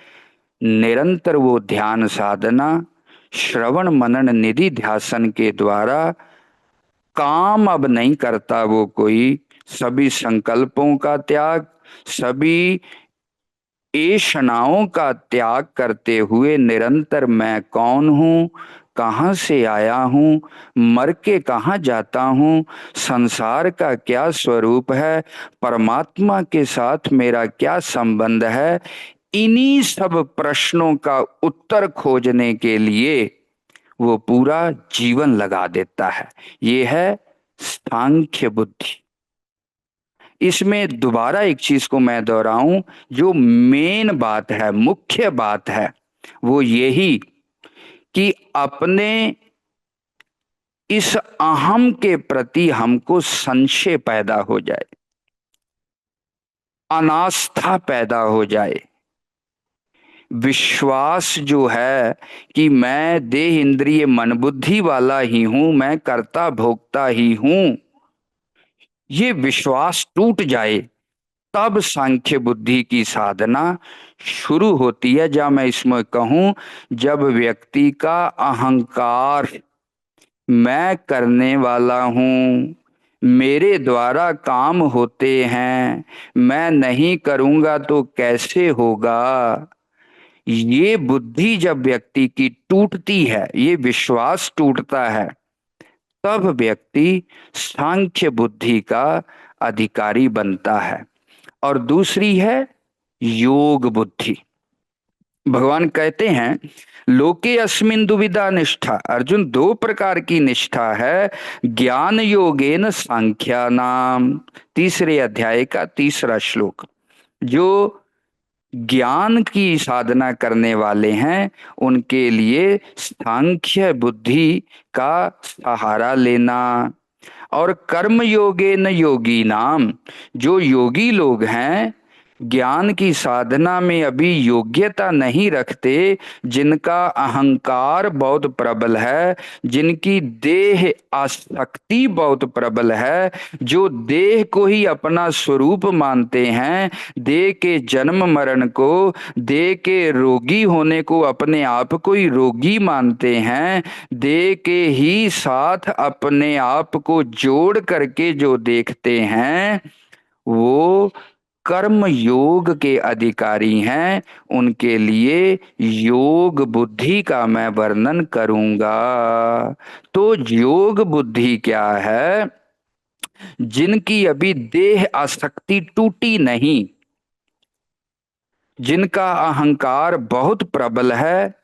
S1: निरंतर वो ध्यान साधना, श्रवण मनन निधि ध्यासन के द्वारा काम अब नहीं करता वो कोई। सभी संकल्पों का त्याग, सभी ऐषणाओं का त्याग करते हुए निरंतर मैं कौन हूँ, कहाँ से आया हूँ, मर के कहाँ जाता हूँ, संसार का क्या स्वरूप है, परमात्मा के साथ मेरा क्या संबंध है, इन्हीं सब प्रश्नों का उत्तर खोजने के लिए वो पूरा जीवन लगा देता है। ये है सांख्य बुद्धि। इसमें दोबारा एक चीज को मैं दोहराऊं, जो मेन बात है, मुख्य बात है, वो यही कि अपने इस अहम के प्रति हमको संशय पैदा हो जाए, अनास्था पैदा हो जाए, विश्वास जो है कि मैं देह इंद्रिय मन बुद्धि वाला ही हूं, मैं कर्ता भोक्ता ही हूं, ये विश्वास टूट जाए, तब सांख्य बुद्धि की साधना शुरू होती है। जहां मैं इसमें कहूं, जब व्यक्ति का अहंकार, मैं करने वाला हूं, मेरे द्वारा काम होते हैं, मैं नहीं करूंगा तो कैसे होगा, ये बुद्धि जब व्यक्ति की टूटती है, ये विश्वास टूटता है, तब व्यक्ति सांख्य बुद्धि का अधिकारी बनता है। और दूसरी है योग बुद्धि। भगवान कहते हैं, लोके अस्मिन दुविधा निष्ठा। अर्जुन, दो प्रकार की निष्ठा है, ज्ञान योगेन सांख्या नाम, तीसरे अध्याय का तीसरा श्लोक। जो ज्ञान की साधना करने वाले हैं, उनके लिए सांख्य बुद्धि का सहारा लेना। और कर्म योगे न योगी नाम, जो योगी लोग हैं, ज्ञान की साधना में अभी योग्यता नहीं रखते, जिनका अहंकार बहुत प्रबल है, जिनकी देह आसक्ति बहुत प्रबल है, जो देह को ही अपना स्वरूप मानते हैं, देह के जन्म मरण को, देह के रोगी होने को अपने आप को ही रोगी मानते हैं, देह के ही साथ अपने आप को जोड़ करके जो देखते हैं, वो कर्म योग के अधिकारी हैं। उनके लिए योग बुद्धि का मैं वर्णन करूंगा। तो योग बुद्धि क्या है? जिनकी अभी देह आसक्ति टूटी नहीं, जिनका अहंकार बहुत प्रबल है,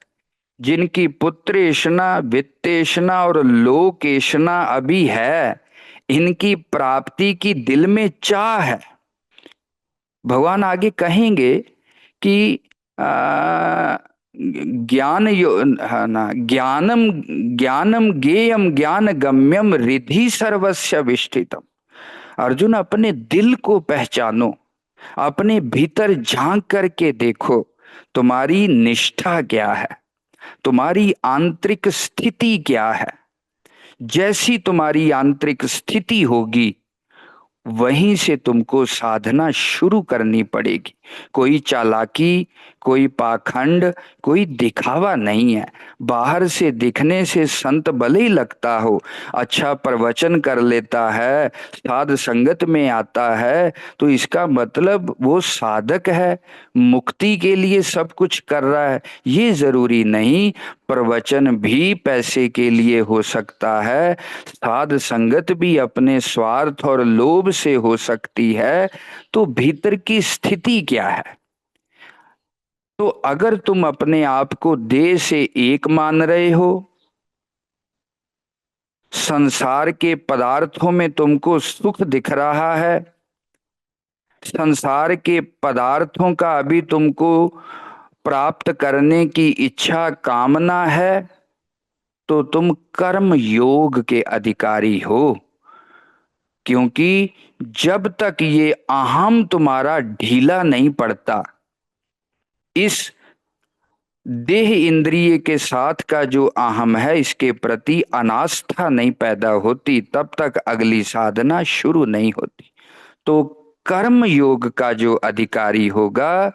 S1: जिनकी पुत्रेषणा वित्तेषणा और लोकेषणा अभी है, इनकी प्राप्ति की दिल में चाह है। भगवान आगे कहेंगे कि ज्ञान हाँ ना, ज्ञानम ज्ञानम ज्ञेयम ज्ञान गम्यम रिधि सर्वस्य विष्ठितम। अर्जुन, अपने दिल को पहचानो, अपने भीतर झांक करके देखो, तुम्हारी निष्ठा क्या है, तुम्हारी आंतरिक स्थिति क्या है। जैसी तुम्हारी आंतरिक स्थिति होगी, वहीं से तुमको साधना शुरू करनी पड़ेगी। कोई चालाकी, कोई पाखंड, कोई दिखावा नहीं है। बाहर से दिखने से संत भले ही लगता हो, अच्छा प्रवचन कर लेता है, साध संगत में आता है, तो इसका मतलब वो साधक है, मुक्ति के लिए सब कुछ कर रहा है, ये जरूरी नहीं। प्रवचन भी पैसे के लिए हो सकता है, साध संगत भी अपने स्वार्थ और लोभ से हो सकती है। तो भीतर की स्थिति क्या है? तो अगर तुम अपने आप को देह से एक मान रहे हो, संसार के पदार्थों में तुमको सुख दिख रहा है, संसार के पदार्थों का अभी तुमको प्राप्त करने की इच्छा कामना है, तो तुम कर्म योग के अधिकारी हो। क्योंकि जब तक ये अहम तुम्हारा ढीला नहीं पड़ता, इस देह इंद्रिय के साथ का जो अहम है, इसके प्रति अनास्था नहीं पैदा होती, तब तक अगली साधना शुरू नहीं होती। तो कर्म योग का जो अधिकारी होगा,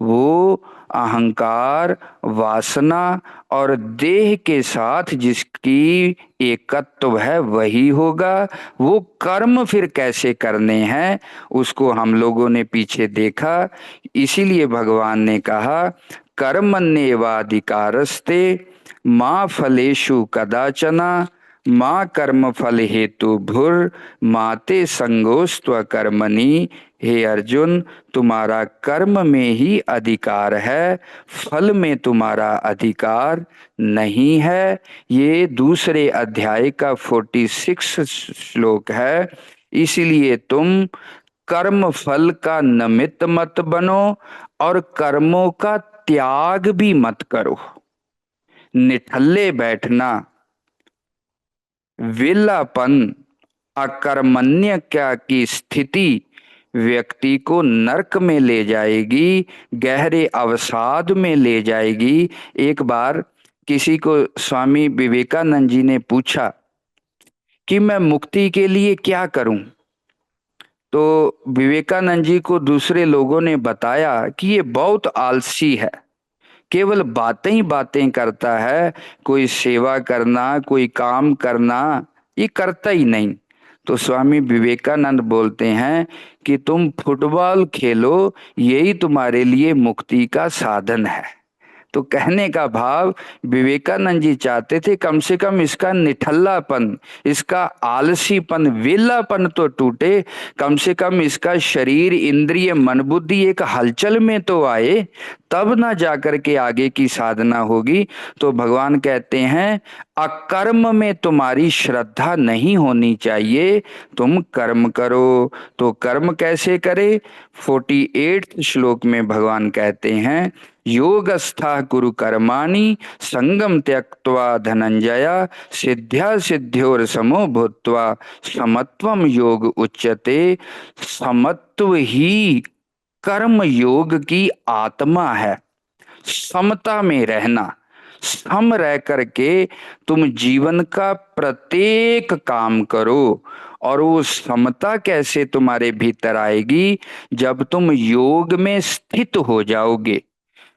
S1: वो अहंकार, वासना और देह के साथ जिसकी एकत्व है, वही होगा। वो कर्म फिर कैसे करने हैं, उसको हम लोगों ने पीछे देखा। इसीलिए भगवान ने कहा, कर्मण्येवाधिकारस्ते माँ फलेषु कदाचना माँ कर्म फल हेतु भुर माते संगोस्त्व कर्मणि। हे अर्जुन, तुम्हारा कर्म में ही अधिकार है, फल में तुम्हारा अधिकार नहीं है। ये दूसरे अध्याय का 46 श्लोक है। इसलिए तुम कर्म फल का निमित्त मत बनो और कर्मों का त्याग भी मत करो। निठल्ले बैठना, विलापन, अकर्मण्य क्या की स्थिति व्यक्ति को नरक में ले जाएगी, गहरे अवसाद में ले जाएगी। एक बार किसी को स्वामी विवेकानंद जी ने पूछा कि मैं मुक्ति के लिए क्या करूं, तो विवेकानंद जी को दूसरे लोगों ने बताया कि ये बहुत आलसी है, केवल बातें ही बातें करता है, कोई सेवा करना, कोई काम करना ये करता ही नहीं। तो स्वामी विवेकानंद बोलते हैं कि तुम फुटबॉल खेलो, यही तुम्हारे लिए मुक्ति का साधन है। तो कहने का भाव, विवेकानंद जी चाहते थे कम से कम इसका निठल्लापन, इसका आलसीपन, वेलापन तो टूटे, कम से कम इसका शरीर इंद्रिय मन बुद्धि एक हलचल में तो आए, तब ना जाकर के आगे की साधना होगी। तो भगवान कहते हैं अकर्म में तुम्हारी श्रद्धा नहीं होनी चाहिए, तुम कर्म करो। तो कर्म कैसे करे? 48 श्लोक में भगवान कहते हैं योगस्था कुरु कर्माणि संगम त्यक्त्वा धनंजया सिद्ध्या सिद्ध्योर समो भूत्वा समत्वम योग उच्यते। समत्व ही कर्म योग की आत्मा है। समता में रहना, सम रह करके तुम जीवन का प्रत्येक काम करो। और वो समता कैसे तुम्हारे भीतर आएगी? जब तुम योग में स्थित हो जाओगे।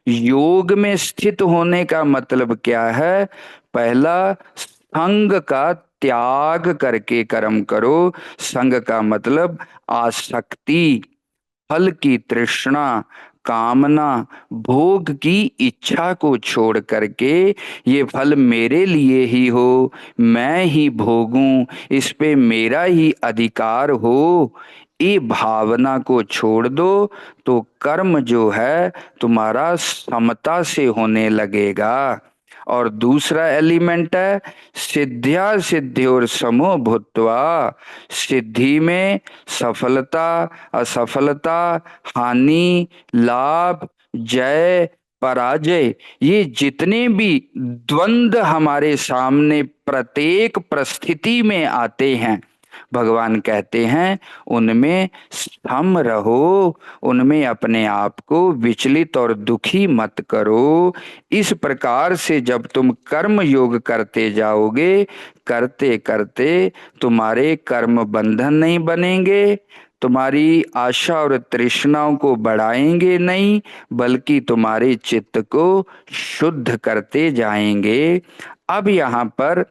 S1: योग में स्थित होने का मतलब क्या है? पहला, संग का त्याग करके कर्म करो। संग का मतलब आसक्ति, फल की तृष्णा, कामना, भोग की इच्छा को छोड़ करके ये फल मेरे लिए ही हो, मैं ही भोगूं, इस पे मेरा ही अधिकार हो, ये भावना को छोड़ दो। तो कर्म जो है तुम्हारा समता से होने लगेगा। और दूसरा एलिमेंट है सिद्ध्या सिद्ध्योर समो भूत्वा। सिद्धि में सफलता, असफलता, हानि, लाभ, जय, पराजय, ये जितने भी द्वंद्व हमारे सामने प्रत्येक परिस्थिति में आते हैं, भगवान कहते हैं उनमें सम रहो, उनमें अपने आप को विचलित और दुखी मत करो। इस प्रकार से जब तुम कर्म योग करते जाओगे, करते करते तुम्हारे कर्म बंधन नहीं बनेंगे, तुम्हारी आशा और तृष्णाओं को बढ़ाएंगे नहीं, बल्कि तुम्हारे चित्त को शुद्ध करते जाएंगे। अब यहाँ पर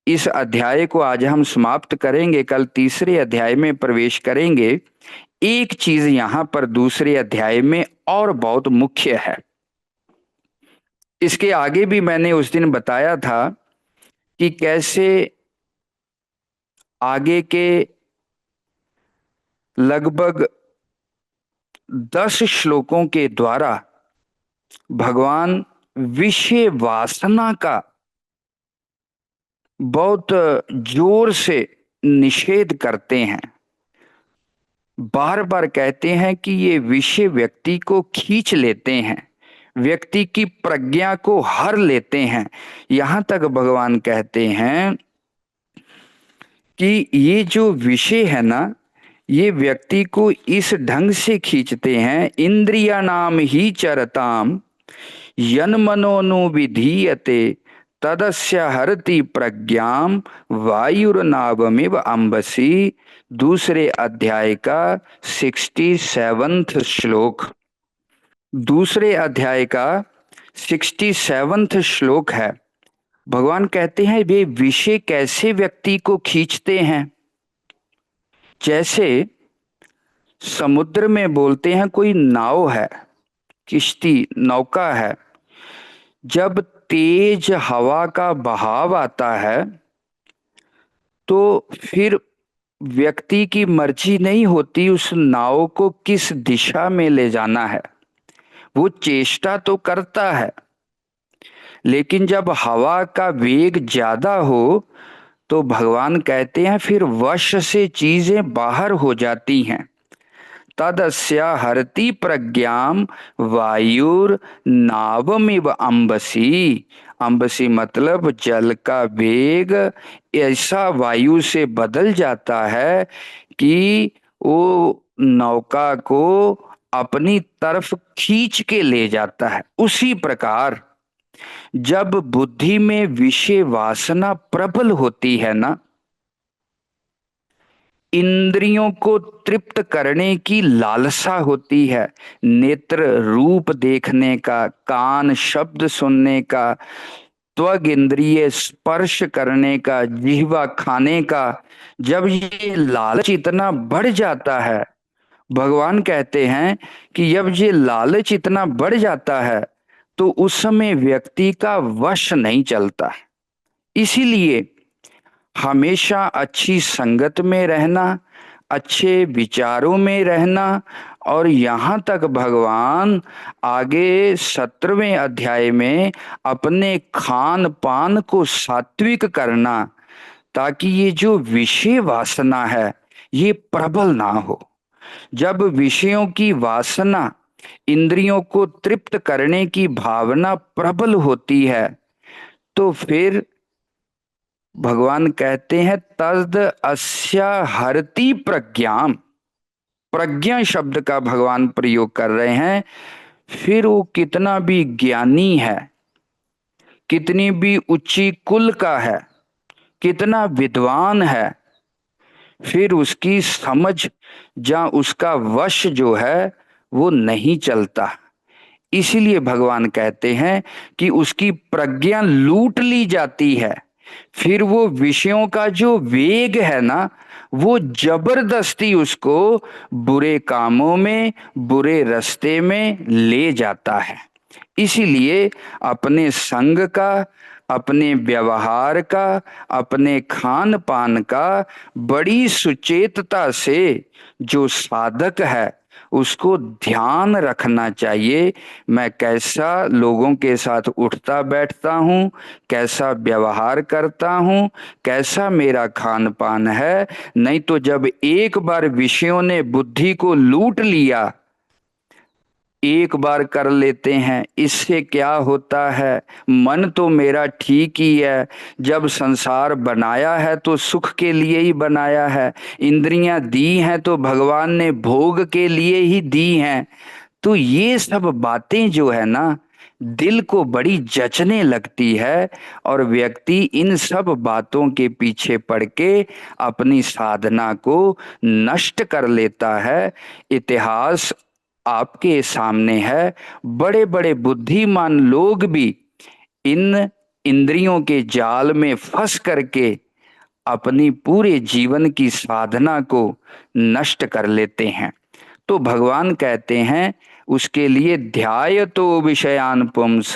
S1: इस अध्याय को आज हम समाप्त करेंगे, कल तीसरे अध्याय में प्रवेश करेंगे। एक चीज यहां पर दूसरे अध्याय में और बहुत मुख्य है। इसके आगे भी मैंने उस दिन बताया था कि कैसे आगे के लगभग 10 श्लोकों के द्वारा भगवान विषय वासना का बहुत जोर से निषेध करते हैं। बार बार कहते हैं कि ये विषय व्यक्ति को खींच लेते हैं, व्यक्ति की प्रज्ञा को हर लेते हैं। यहां तक भगवान कहते हैं कि ये जो विषय है ना, ये व्यक्ति को इस ढंग से खींचते हैं, इंद्रिया नाम ही चरताम यन मनोनुविधीयते तदस्य हरति प्रज्ञाम वायुर्नावमिव अंबसी। दूसरे अध्याय का 67वां श्लोक, दूसरे अध्याय का 67वां श्लोक है। भगवान कहते हैं वे विषय कैसे व्यक्ति को खींचते हैं। जैसे समुद्र में बोलते हैं कोई नाव है, किश्ती, नौका है, जब तेज हवा का बहाव आता है तो फिर व्यक्ति की मर्जी नहीं होती उस नाव को किस दिशा में ले जाना है। वो चेष्टा तो करता है, लेकिन जब हवा का वेग ज्यादा हो तो भगवान कहते हैं फिर वश से चीजें बाहर हो जाती हैं। तदस्य हरति प्रज्ञाम वायुर नावमिव अम्बसी। अम्बसी मतलब जल का वेग ऐसा वायु से बदल जाता है कि वो नौका को अपनी तरफ खींच के ले जाता है। उसी प्रकार जब बुद्धि में विषय वासना प्रबल होती है ना, इंद्रियों को तृप्त करने की लालसा होती है, नेत्र रूप देखने का, कान शब्द सुनने का, त्वग इंद्रिय स्पर्श करने का, जिह्वा खाने का, जब ये लालच इतना बढ़ जाता है, भगवान कहते हैं कि जब ये लालच इतना बढ़ जाता है तो उस समय व्यक्ति का वश नहीं चलता। इसीलिए हमेशा अच्छी संगत में रहना, अच्छे विचारों में रहना, और यहाँ तक भगवान आगे 17वें अध्याय में अपने खान पान को सात्विक करना, ताकि ये जो विषय वासना है ये प्रबल ना हो। जब विषयों की वासना, इंद्रियों को तृप्त करने की भावना प्रबल होती है तो फिर भगवान कहते हैं तद अस्या हरति प्रज्ञाम। प्रज्ञा शब्द का भगवान प्रयोग कर रहे हैं। फिर वो कितना भी ज्ञानी है, कितनी भी ऊंची कुल का है, कितना विद्वान है, फिर उसकी समझ या उसका वश जो है वो नहीं चलता। इसीलिए भगवान कहते हैं कि उसकी प्रज्ञा लूट ली जाती है। फिर वो विषयों का जो वेग है ना, वो जबरदस्ती उसको बुरे कामों में, बुरे रास्ते में ले जाता है। इसीलिए अपने संग का, अपने व्यवहार का, अपने खान पान का बड़ी सुचेतता से जो साधक है उसको ध्यान रखना चाहिए। मैं कैसा लोगों के साथ उठता बैठता हूँ, कैसा व्यवहार करता हूँ, कैसा मेरा खान पान है। नहीं तो जब एक बार विषयों ने बुद्धि को लूट लिया, एक बार कर लेते हैं, इससे क्या होता है, मन तो मेरा ठीक ही है, जब संसार बनाया है तो सुख के लिए ही बनाया है, इंद्रियां दी हैं तो भगवान ने भोग के लिए ही दी हैं। तो ये सब बातें जो है ना, दिल को बड़ी जचने लगती है और व्यक्ति इन सब बातों के पीछे पड़ के अपनी साधना को नष्ट कर लेता है। इतिहास आपके सामने है, बड़े बड़े बुद्धिमान लोग भी इन इंद्रियों के जाल में फंस करके अपनी पूरे जीवन की साधना को नष्ट कर लेते हैं। तो भगवान कहते हैं उसके लिए ध्यायतो विषयान पुंस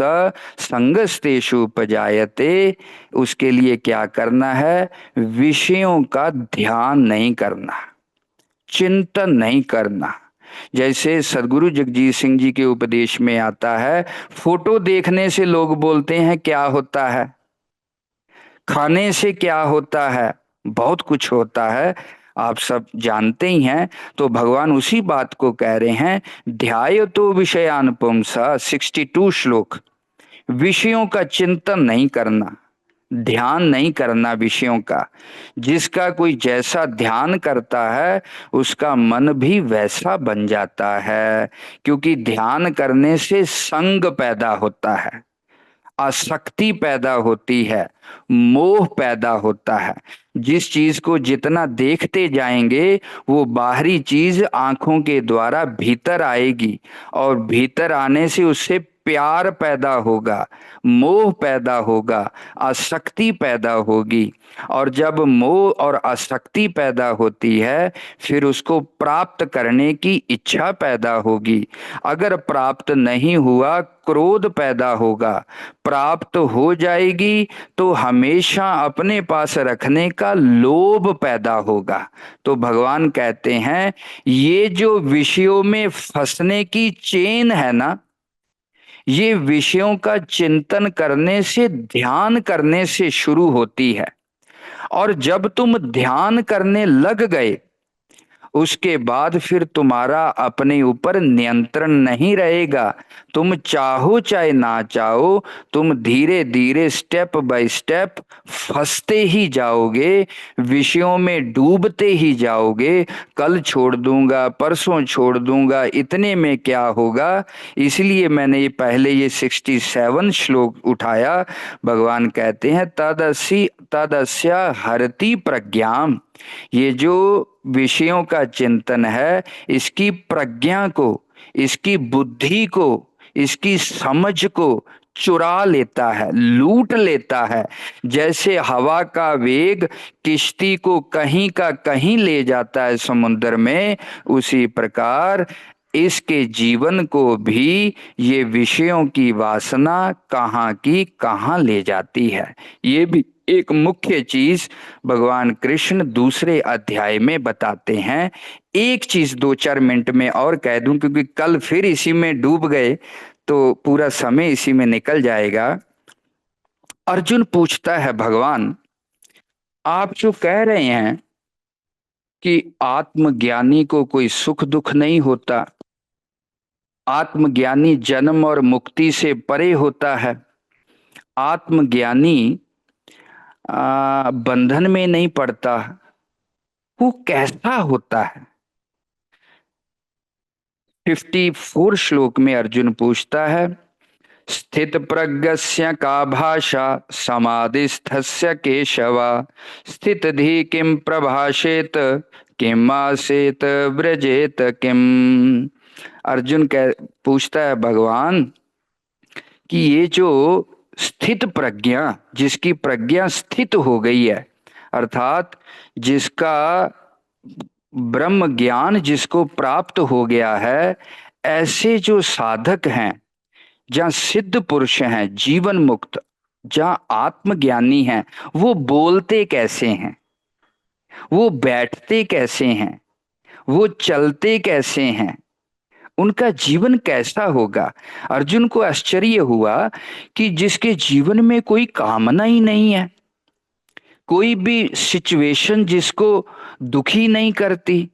S1: संगस्तेषु उपजायते। उसके लिए क्या करना है, विषयों का ध्यान नहीं करना, चिंतन नहीं करना। जैसे सदगुरु जगजीत सिंह जी के उपदेश में आता है, फोटो देखने से लोग बोलते हैं क्या होता है, खाने से क्या होता है, बहुत कुछ होता है, आप सब जानते ही हैं। तो भगवान उसी बात को कह रहे हैं, ध्यायतो विषयान पुंसा, 62 श्लोक। विषयों का चिंतन नहीं करना, ध्यान नहीं करना विषयों का। जिसका कोई जैसा ध्यान करता है उसका मन भी वैसा बन जाता है, क्योंकि ध्यान करने से संग पैदा होता है, आसक्ति पैदा होती है, मोह पैदा होता है। जिस चीज को जितना देखते जाएंगे वो बाहरी चीज आंखों के द्वारा भीतर आएगी, और भीतर आने से उससे प्यार पैदा होगा, मोह पैदा होगा, आसक्ति पैदा होगी। और जब मोह और आसक्ति पैदा होती है फिर उसको प्राप्त करने की इच्छा पैदा होगी। अगर प्राप्त नहीं हुआ क्रोध पैदा होगा, प्राप्त हो जाएगी तो हमेशा अपने पास रखने का लोभ पैदा होगा। तो भगवान कहते हैं ये जो विषयों में फंसने की चेन है ना, ये विषयों का चिंतन करने से, ध्यान करने से शुरू होती है। और जब तुम ध्यान करने लग गए उसके बाद फिर तुम्हारा अपने ऊपर नियंत्रण नहीं रहेगा। तुम चाहो चाहे ना चाहो, तुम धीरे धीरे स्टेप बाय स्टेप फंसते ही जाओगे, विषयों में डूबते ही जाओगे। कल छोड़ दूंगा, परसों छोड़ दूंगा, इतने में क्या होगा। इसलिए मैंने ये पहले ये 67 श्लोक उठाया। भगवान कहते हैं तदसि तदस्या हरति प्रज्ञाम। ये जो विषयों का चिंतन है, इसकी प्रज्ञा को, इसकी बुद्धि को, इसकी समझ को चुरा लेता है, लूट लेता है। जैसे हवा का वेग किश्ती को कहीं का कहीं ले जाता है समुद्र में, उसी प्रकार इसके जीवन को भी ये विषयों की वासना कहाँ की कहाँ ले जाती है। ये भी एक मुख्य चीज भगवान कृष्ण दूसरे अध्याय में बताते हैं। एक चीज 2-4 मिनट में और कह दूं, क्योंकि कल फिर इसी में डूब गए तो पूरा समय इसी में निकल जाएगा। अर्जुन पूछता है, भगवान आप जो कह रहे हैं कि आत्मज्ञानी को कोई सुख दुख नहीं होता, आत्मज्ञानी जन्म और मुक्ति से परे होता है, आत्मज्ञानी बंधन में नहीं पड़ता, वो कैसा होता है। 54 श्लोक में अर्जुन पूछता है, स्थित प्रज्ञस्य का भाषा समाधिस्थस्य केशव, स्थित धी किम प्रभाषेत किम आसेत व्रजेत किम। अर्जुन कह पूछता है भगवान कि ये जो स्थित प्रज्ञा, जिसकी प्रज्ञा स्थित हो गई है, अर्थात जिसका ब्रह्म ज्ञान जिसको प्राप्त हो गया है, ऐसे जो साधक हैं, जहाँ सिद्ध पुरुष हैं, जीवन मुक्त, जहाँ आत्मज्ञानी हैं, वो बोलते कैसे हैं, वो बैठते कैसे हैं, वो चलते कैसे हैं, उनका जीवन कैसा होगा। अर्जुन को आश्चर्य हुआ कि जिसके जीवन में कोई कामना ही नहीं है, कोई भी सिचुएशन जिसको दुखी नहीं करती,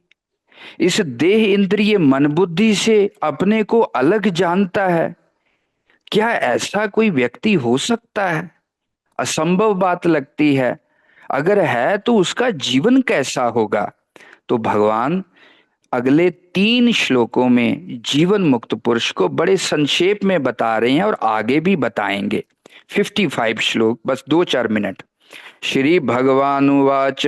S1: इस देह इंद्रिय मन बुद्धि से अपने को अलग जानता है, क्या ऐसा कोई व्यक्ति हो सकता है। असंभव बात लगती है। अगर है तो उसका जीवन कैसा होगा। तो भगवान अगले 3 श्लोकों में जीवन मुक्त पुरुष को बड़े संक्षेप में बता रहे हैं और आगे भी बताएंगे। 55 श्लोक, बस 2-4 मिनट। श्री भगवानुवाच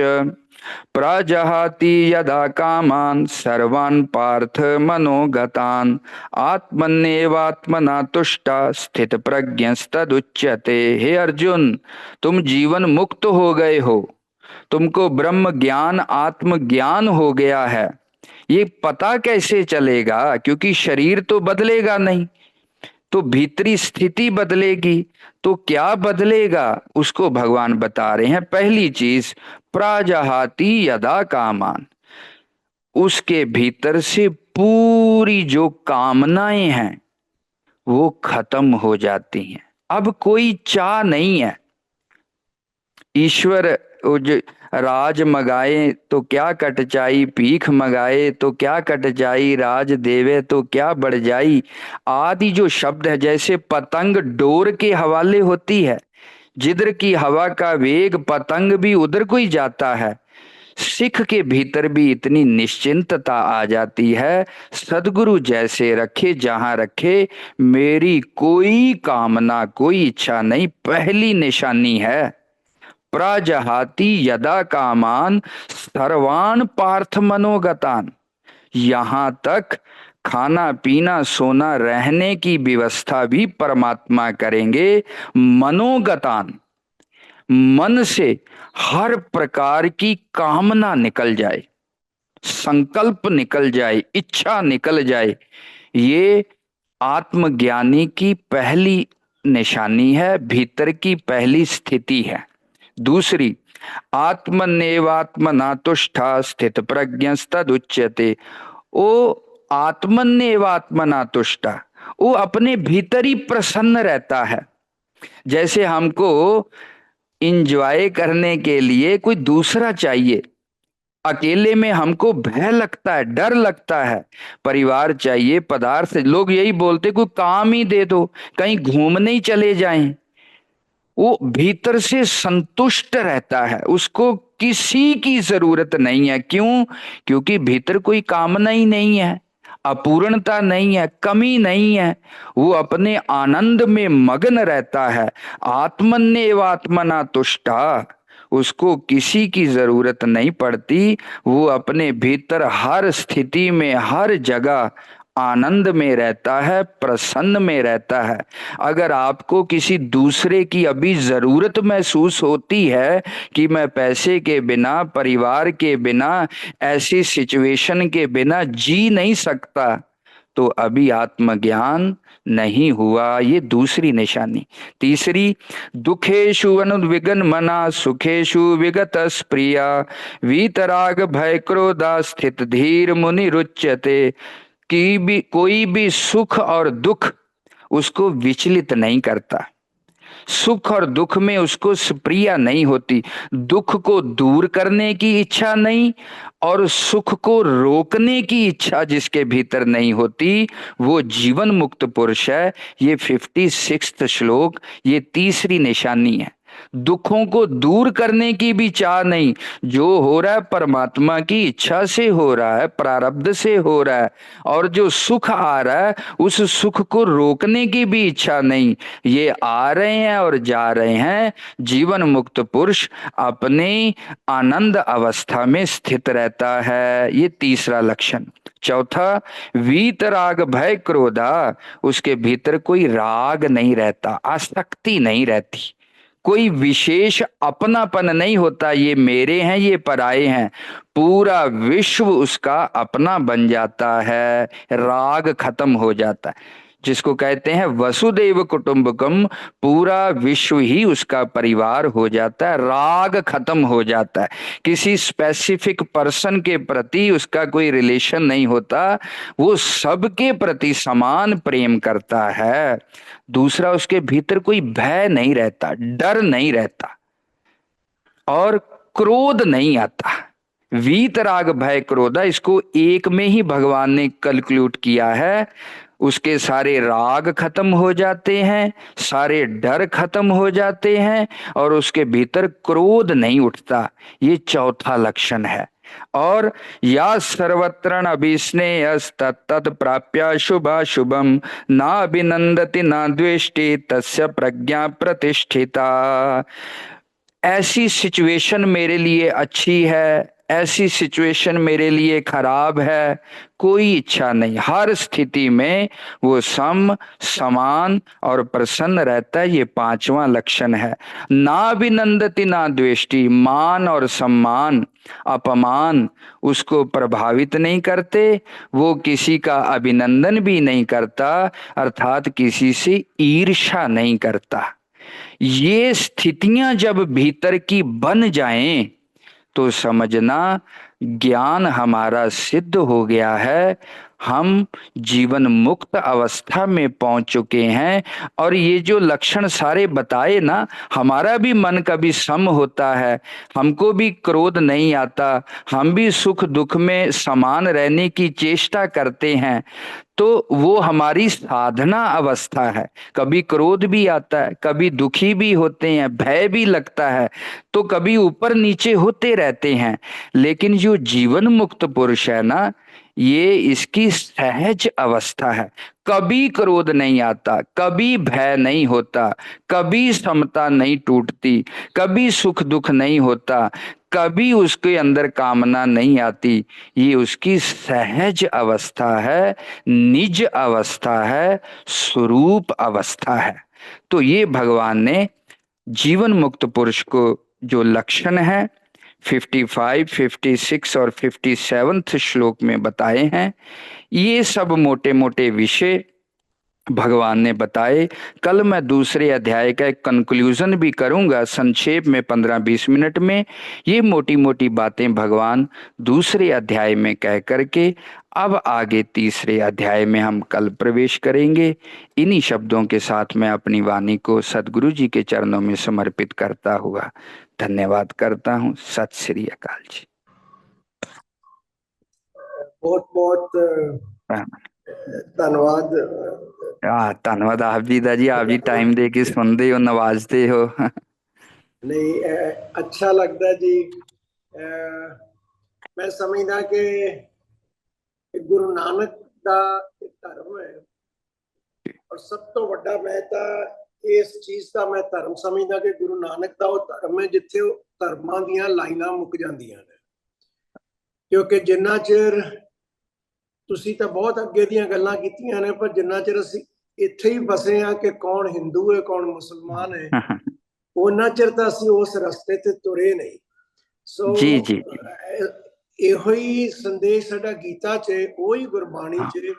S1: प्रजहाति यदा कामान् सर्वान् पार्थ मनोगतान् आत्मन्येवात्मना तुष्टा स्थित प्रज्ञस्तदुच्यते। हे अर्जुन, तुम जीवन मुक्त हो गए हो, तुमको ब्रह्म ज्ञान आत्म ज्ञान हो गया है। ये पता कैसे चलेगा, क्योंकि शरीर तो बदलेगा नहीं, तो भीतरी स्थिति बदलेगी। तो क्या बदलेगा उसको भगवान बता रहे हैं। पहली चीज, प्राजहाति यदा कामान, उसके भीतर से पूरी जो कामनाएं हैं वो खत्म हो जाती हैं। अब कोई चाह नहीं है। ईश्वर जो राज मगाए तो क्या कट जाई, भीख मगाए तो क्या कट जाई, राज देवे तो क्या बढ़ जाई, आदि जो शब्द है, जैसे पतंग डोर के हवाले होती है, जिधर की हवा का वेग पतंग भी उधर को ही जाता है। सिख के भीतर भी इतनी निश्चिंतता आ जाती है, सदगुरु जैसे रखे जहां रखे, मेरी कोई कामना कोई इच्छा नहीं, पहली निशानी है। प्रजहाति यदा कामान सर्वान पार्थ मनोगतान। यहां तक खाना पीना सोना रहने की व्यवस्था भी परमात्मा करेंगे। मनोगतान, मन से हर प्रकार की कामना निकल जाए, संकल्प निकल जाए, इच्छा निकल जाए। ये आत्मज्ञानी की पहली निशानी है, भीतर की पहली स्थिति है। दूसरी, आत्मन्येवात्मना तुष्टा स्थित प्रज्ञस्तदुच्यते। ओ आत्मन्येवात्मना तुष्टा, वो अपने भीतर ही प्रसन्न रहता है। जैसे हमको इंजॉय करने के लिए कोई दूसरा चाहिए, अकेले में हमको भय लगता है, डर लगता है। परिवार चाहिए, पदार्थ, लोग यही बोलते कोई काम ही दे दो, कहीं घूमने ही चले जाएं। वो भीतर से संतुष्ट रहता है, उसको किसी की जरूरत नहीं है। क्यों? क्योंकि भीतर कोई कामना ही नहीं है, अपूर्णता नहीं है, कमी नहीं है। वो अपने आनंद में मग्न रहता है। आत्मन्येवात्मना तुष्टा, उसको किसी की जरूरत नहीं पड़ती। वो अपने भीतर हर स्थिति में, हर जगह आनंद में रहता है, प्रसन्न में रहता है। अगर आपको किसी दूसरे की अभी जरूरत महसूस होती है कि मैं पैसे के बिना, परिवार के बिना, ऐसी सिचुएशन के बिना जी नहीं सकता, तो अभी आत्मज्ञान नहीं हुआ। ये दूसरी निशानी। तीसरी, दुखेशु अनुद्विगन मना सुखेशु विगत स्प्रिया वीतराग भय क्रोधा स्थित धीर मुनि रुच्यते। कि भी कोई भी सुख और दुख उसको विचलित नहीं करता, सुख और दुख में उसको स्प्रिया नहीं होती। दुख को दूर करने की इच्छा नहीं और सुख को रोकने की इच्छा जिसके भीतर नहीं होती, वो जीवन मुक्त पुरुष है। ये 56वां श्लोक, ये तीसरी निशानी है। दुखों को दूर करने की भी चाह नहीं, जो हो रहा है परमात्मा की इच्छा से हो रहा है, प्रारब्ध से हो रहा है। और जो सुख आ रहा है उस सुख को रोकने की भी इच्छा नहीं। ये आ रहे हैं और जा रहे हैं। जीवन मुक्त पुरुष अपने आनंद अवस्था में स्थित रहता है। ये तीसरा लक्षण। चौथा, वीतराग भय क्रोधा, उसके भीतर कोई राग नहीं रहता, आसक्ति नहीं रहती, कोई विशेष अपनापन नहीं होता, ये मेरे हैं ये पराये हैं। पूरा विश्व उसका अपना बन जाता है, राग खत्म हो जाता है। जिसको कहते हैं वसुदेव कुटुंबकम, पूरा विश्व ही उसका परिवार हो जाता है, राग खत्म हो जाता है। किसी स्पेसिफिक पर्सन के प्रति उसका कोई रिलेशन नहीं होता, वो सबके प्रति समान प्रेम करता है। दूसरा, उसके भीतर कोई भय नहीं रहता, डर नहीं रहता और क्रोध नहीं आता। वीतराग भय क्रोधा, इसको एक में ही भगवान ने कैलकुलेट किया है। उसके सारे राग खत्म हो जाते हैं, सारे डर खत्म हो जाते हैं और उसके भीतर क्रोध नहीं उठता। ये चौथा लक्षण है। और या सर्वत्र अभिस्नेयस तत्तत् प्राप्य शुभाशुभम ना अभिनंदति ना द्वेष्टि तस्य प्रज्ञा प्रतिष्ठिता। ऐसी सिचुएशन मेरे लिए अच्छी है, ऐसी सिचुएशन मेरे लिए खराब है, कोई इच्छा नहीं। हर स्थिति में वो सम, समान और प्रसन्न रहता है। ये पांचवा लक्षण है। ना अभिनंदति ना द्वेष्टि, मान और सम्मान, अपमान उसको प्रभावित नहीं करते। वो किसी का अभिनंदन भी नहीं करता, अर्थात किसी से ईर्ष्या नहीं करता। ये स्थितियां जब भीतर की बन जाएं तो समझना ज्ञान हमारा सिद्ध हो गया है, हम जीवन मुक्त अवस्था में पहुंच चुके हैं। और ये जो लक्षण सारे बताए ना, हमारा भी मन कभी सम होता है, हमको भी क्रोध नहीं आता, हम भी सुख दुख में समान रहने की चेष्टा करते हैं, तो वो हमारी साधना अवस्था है। कभी क्रोध भी आता है, कभी दुखी भी होते हैं, भय भी लगता है, तो कभी ऊपर नीचे होते रहते हैं। लेकिन जो जीवन मुक्त पुरुष है ना, ये इसकी सहज अवस्था है। कभी क्रोध नहीं आता, कभी भय नहीं होता, कभी समता नहीं टूटती, कभी सुख दुख नहीं होता, कभी उसके अंदर कामना नहीं आती। ये उसकी सहज अवस्था है, निज अवस्था है, स्वरूप अवस्था है। तो ये भगवान ने जीवन मुक्त पुरुष को जो लक्षण है 55, 56 और 57 श्लोक में बताए हैं, ये सब मोटे मोटे विषय भगवान ने बताए। कल मैं दूसरे अध्याय का एक कंक्लूजन भी करूंगा संक्षेप में 15-20 मिनट में। ये मोटी मोटी बातें भगवान दूसरे अध्याय में कह करके अब आगे तीसरे अध्याय में हम कल प्रवेश करेंगे। इन्हीं शब्दों के साथ मैं अपनी वाणी को सदगुरु जी के चरणों में समर्पित करता हुआ धन्यवाद करता हूँ। सत श्री अकाल जी।
S2: बहुत बहुत धन्यवाद।
S1: धन्यवाद आप जी दा जी, आप जी टाइम दे के सुनते हो, नवाजते हो।
S2: नहीं, अच्छा लगता जी। मैं समझदा कि गुरु नानक ਦਾ धर्म है और सब तो ਵੱਡਾ मैं इस चीज का मैं धर्म समझदा कि गुरु नानक ਦਾ ਉਹ ਧਰਮ ਹੈ ਜਿੱਥੇ ਉਹ ਧਰਮਾਂ ਦੀਆਂ ਲਾਈਨਾਂ ਮੁੱਕ ਜਾਂਦੀਆਂ ਨੇ। ਕਿਉਂਕਿ ਜਿੰਨਾ ਚਿਰ ਤੁਸੀਂ ਤਾਂ ਬਹੁਤ ਅੱਗੇ ਦੀਆਂ ਗੱਲਾਂ ਕੀਤੀਆਂ ਨੇ, ਪਰ ਜਿੰਨਾ ਚਿਰ ਅਸੀਂ ਇੱਥੇ ਹੀ ਫਸੇ ਆ ਕਿ ਕੌਣ ਹਿੰਦੂ ਹੈ ਕੌਣ ਮੁਸਲਮਾਨ ਹੈ, ਉਹਨਾਂ ਚਿਰ ਤਾਂ ਅਸੀਂ ਉਸ ਰਸਤੇ ਤੇ ਤੁਰੇ ਨਹੀਂ। ਸੋ
S1: ਜੀ ਜੀ ਜੀ,
S2: ਇਹੋ ਹੀ ਸੰਦੇਸ਼ ਸਾਡਾ ਗੀਤਾ 'ਚ, ਉਹੀ ਗੁਰਬਾਣੀ 'ਚ,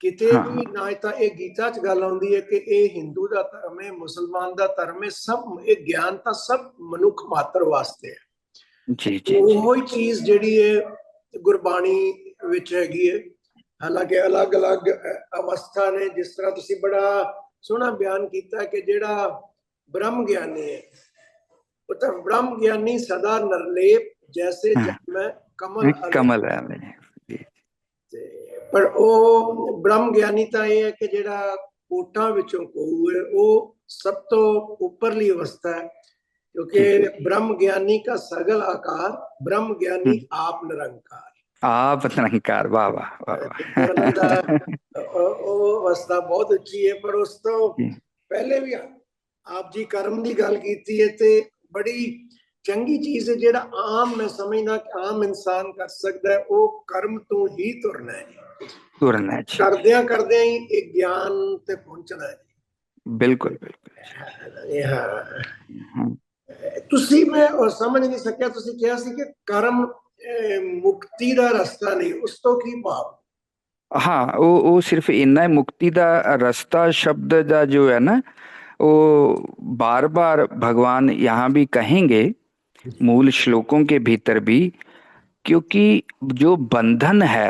S2: ਕਿਤੇ ਵੀ ਨਾ ਤਾਂ ਇਹ ਗੀਤਾ 'ਚ ਗੱਲ ਆਉਂਦੀ ਹੈ ਕਿ ਇਹ ਹਿੰਦੂ ਦਾ ਧਰਮ ਹੈ, ਮੁਸਲਮਾਨ ਦਾ ਧਰਮ ਹੈ, ਸਭ ਇਹ ਗਿਆਨ ਤਾਂ ਸਭ ਮਨੁੱਖ ਮਾਤਰ ਵਾਸਤੇ ਹੈ।
S1: ਜੀ ਜੀ,
S2: ਉਹੋ ਹੀ ਚੀਜ਼ ਜਿਹੜੀ ਹੈ ਗੁਰਬਾਣੀ ਵਿੱਚ ਹੈਗੀ ਹੈ। ਹਾਲਾਂਕਿ ਅਲੱਗ-ਅਲੱਗ ਅਵਸਥਾ ਨੇ, ਜਿਸ ਤਰ੍ਹਾਂ ਤੁਸੀਂ ਬੜਾ ਸੋਹਣਾ ਬਿਆਨ ਕੀਤਾ ਕਿ ਜਿਹੜਾ ਬ੍ਰਹਮ ਗਿਆਨੀ ਹੈ ਉਹ ਤਾਂ ਬ੍ਰਹਮ ਗਿਆਨੀ ਸਦਾ ਨਿਰਲੇਪ ਜੈਸੇ ਜਨਮੈ ਕਮਲ
S1: ਕਮਲ ਹੈ।
S2: ਪਰ ਉਹ ਬ੍ਰਹਮ ਗਿਆਨੀ ਤਾਂ ਇਹ ਹੈ ਕਿ ਜਿਹੜਾ ਕੋਟਾਂ ਵਿੱਚੋਂ ਕੋਊ ਹੈ, ਉਹ ਸਭ ਤੋਂ ਉੱਪਰਲੀ ਅਵਸਥਾ ਹੈ। क्योंकि ब्रह्म ज्ञानी का सगल आकार, ब्रह्म ज्ञानी आप निरंकार।
S1: आप निरंकार, वाह वाह वाह।
S2: अवस्था बहुत अच्छी है। पर उस तो पहले भी आप जी कर्म की गल की है, ते बड़ी चंगी चीज है। जेड़ा आम मैं समझना आम इंसान कर सकता है, वो कर्म तो ही तुरना है,
S1: तुरना है,
S2: करदियां करदियां ही एक ज्ञान ते पहुंचना है।
S1: बिल्कुल बिल्कुल।
S2: हाँ, ਤੁਸੀਂ ਮੈਂ ਸਮਝ ਨਹੀਂ ਸਕਿਆ, ਤੁਸੀਂ ਕਿਹਾ ਸੀ ਕਿ ਕਰਮ ਮੁਕਤੀ ਦਾ ਰਸਤਾ ਨਹੀਂ, ਉਸ ਤੋਂ ਕੀ ਭਾਵ?
S1: हाँ, वो सिर्फ इन्ना है, मुक्ति दा रास्ता शब्द दा जो है ना, वो बार बार भगवान यहाँ भी कहेंगे, मूल श्लोकों के भीतर भी, क्योंकि जो बंधन है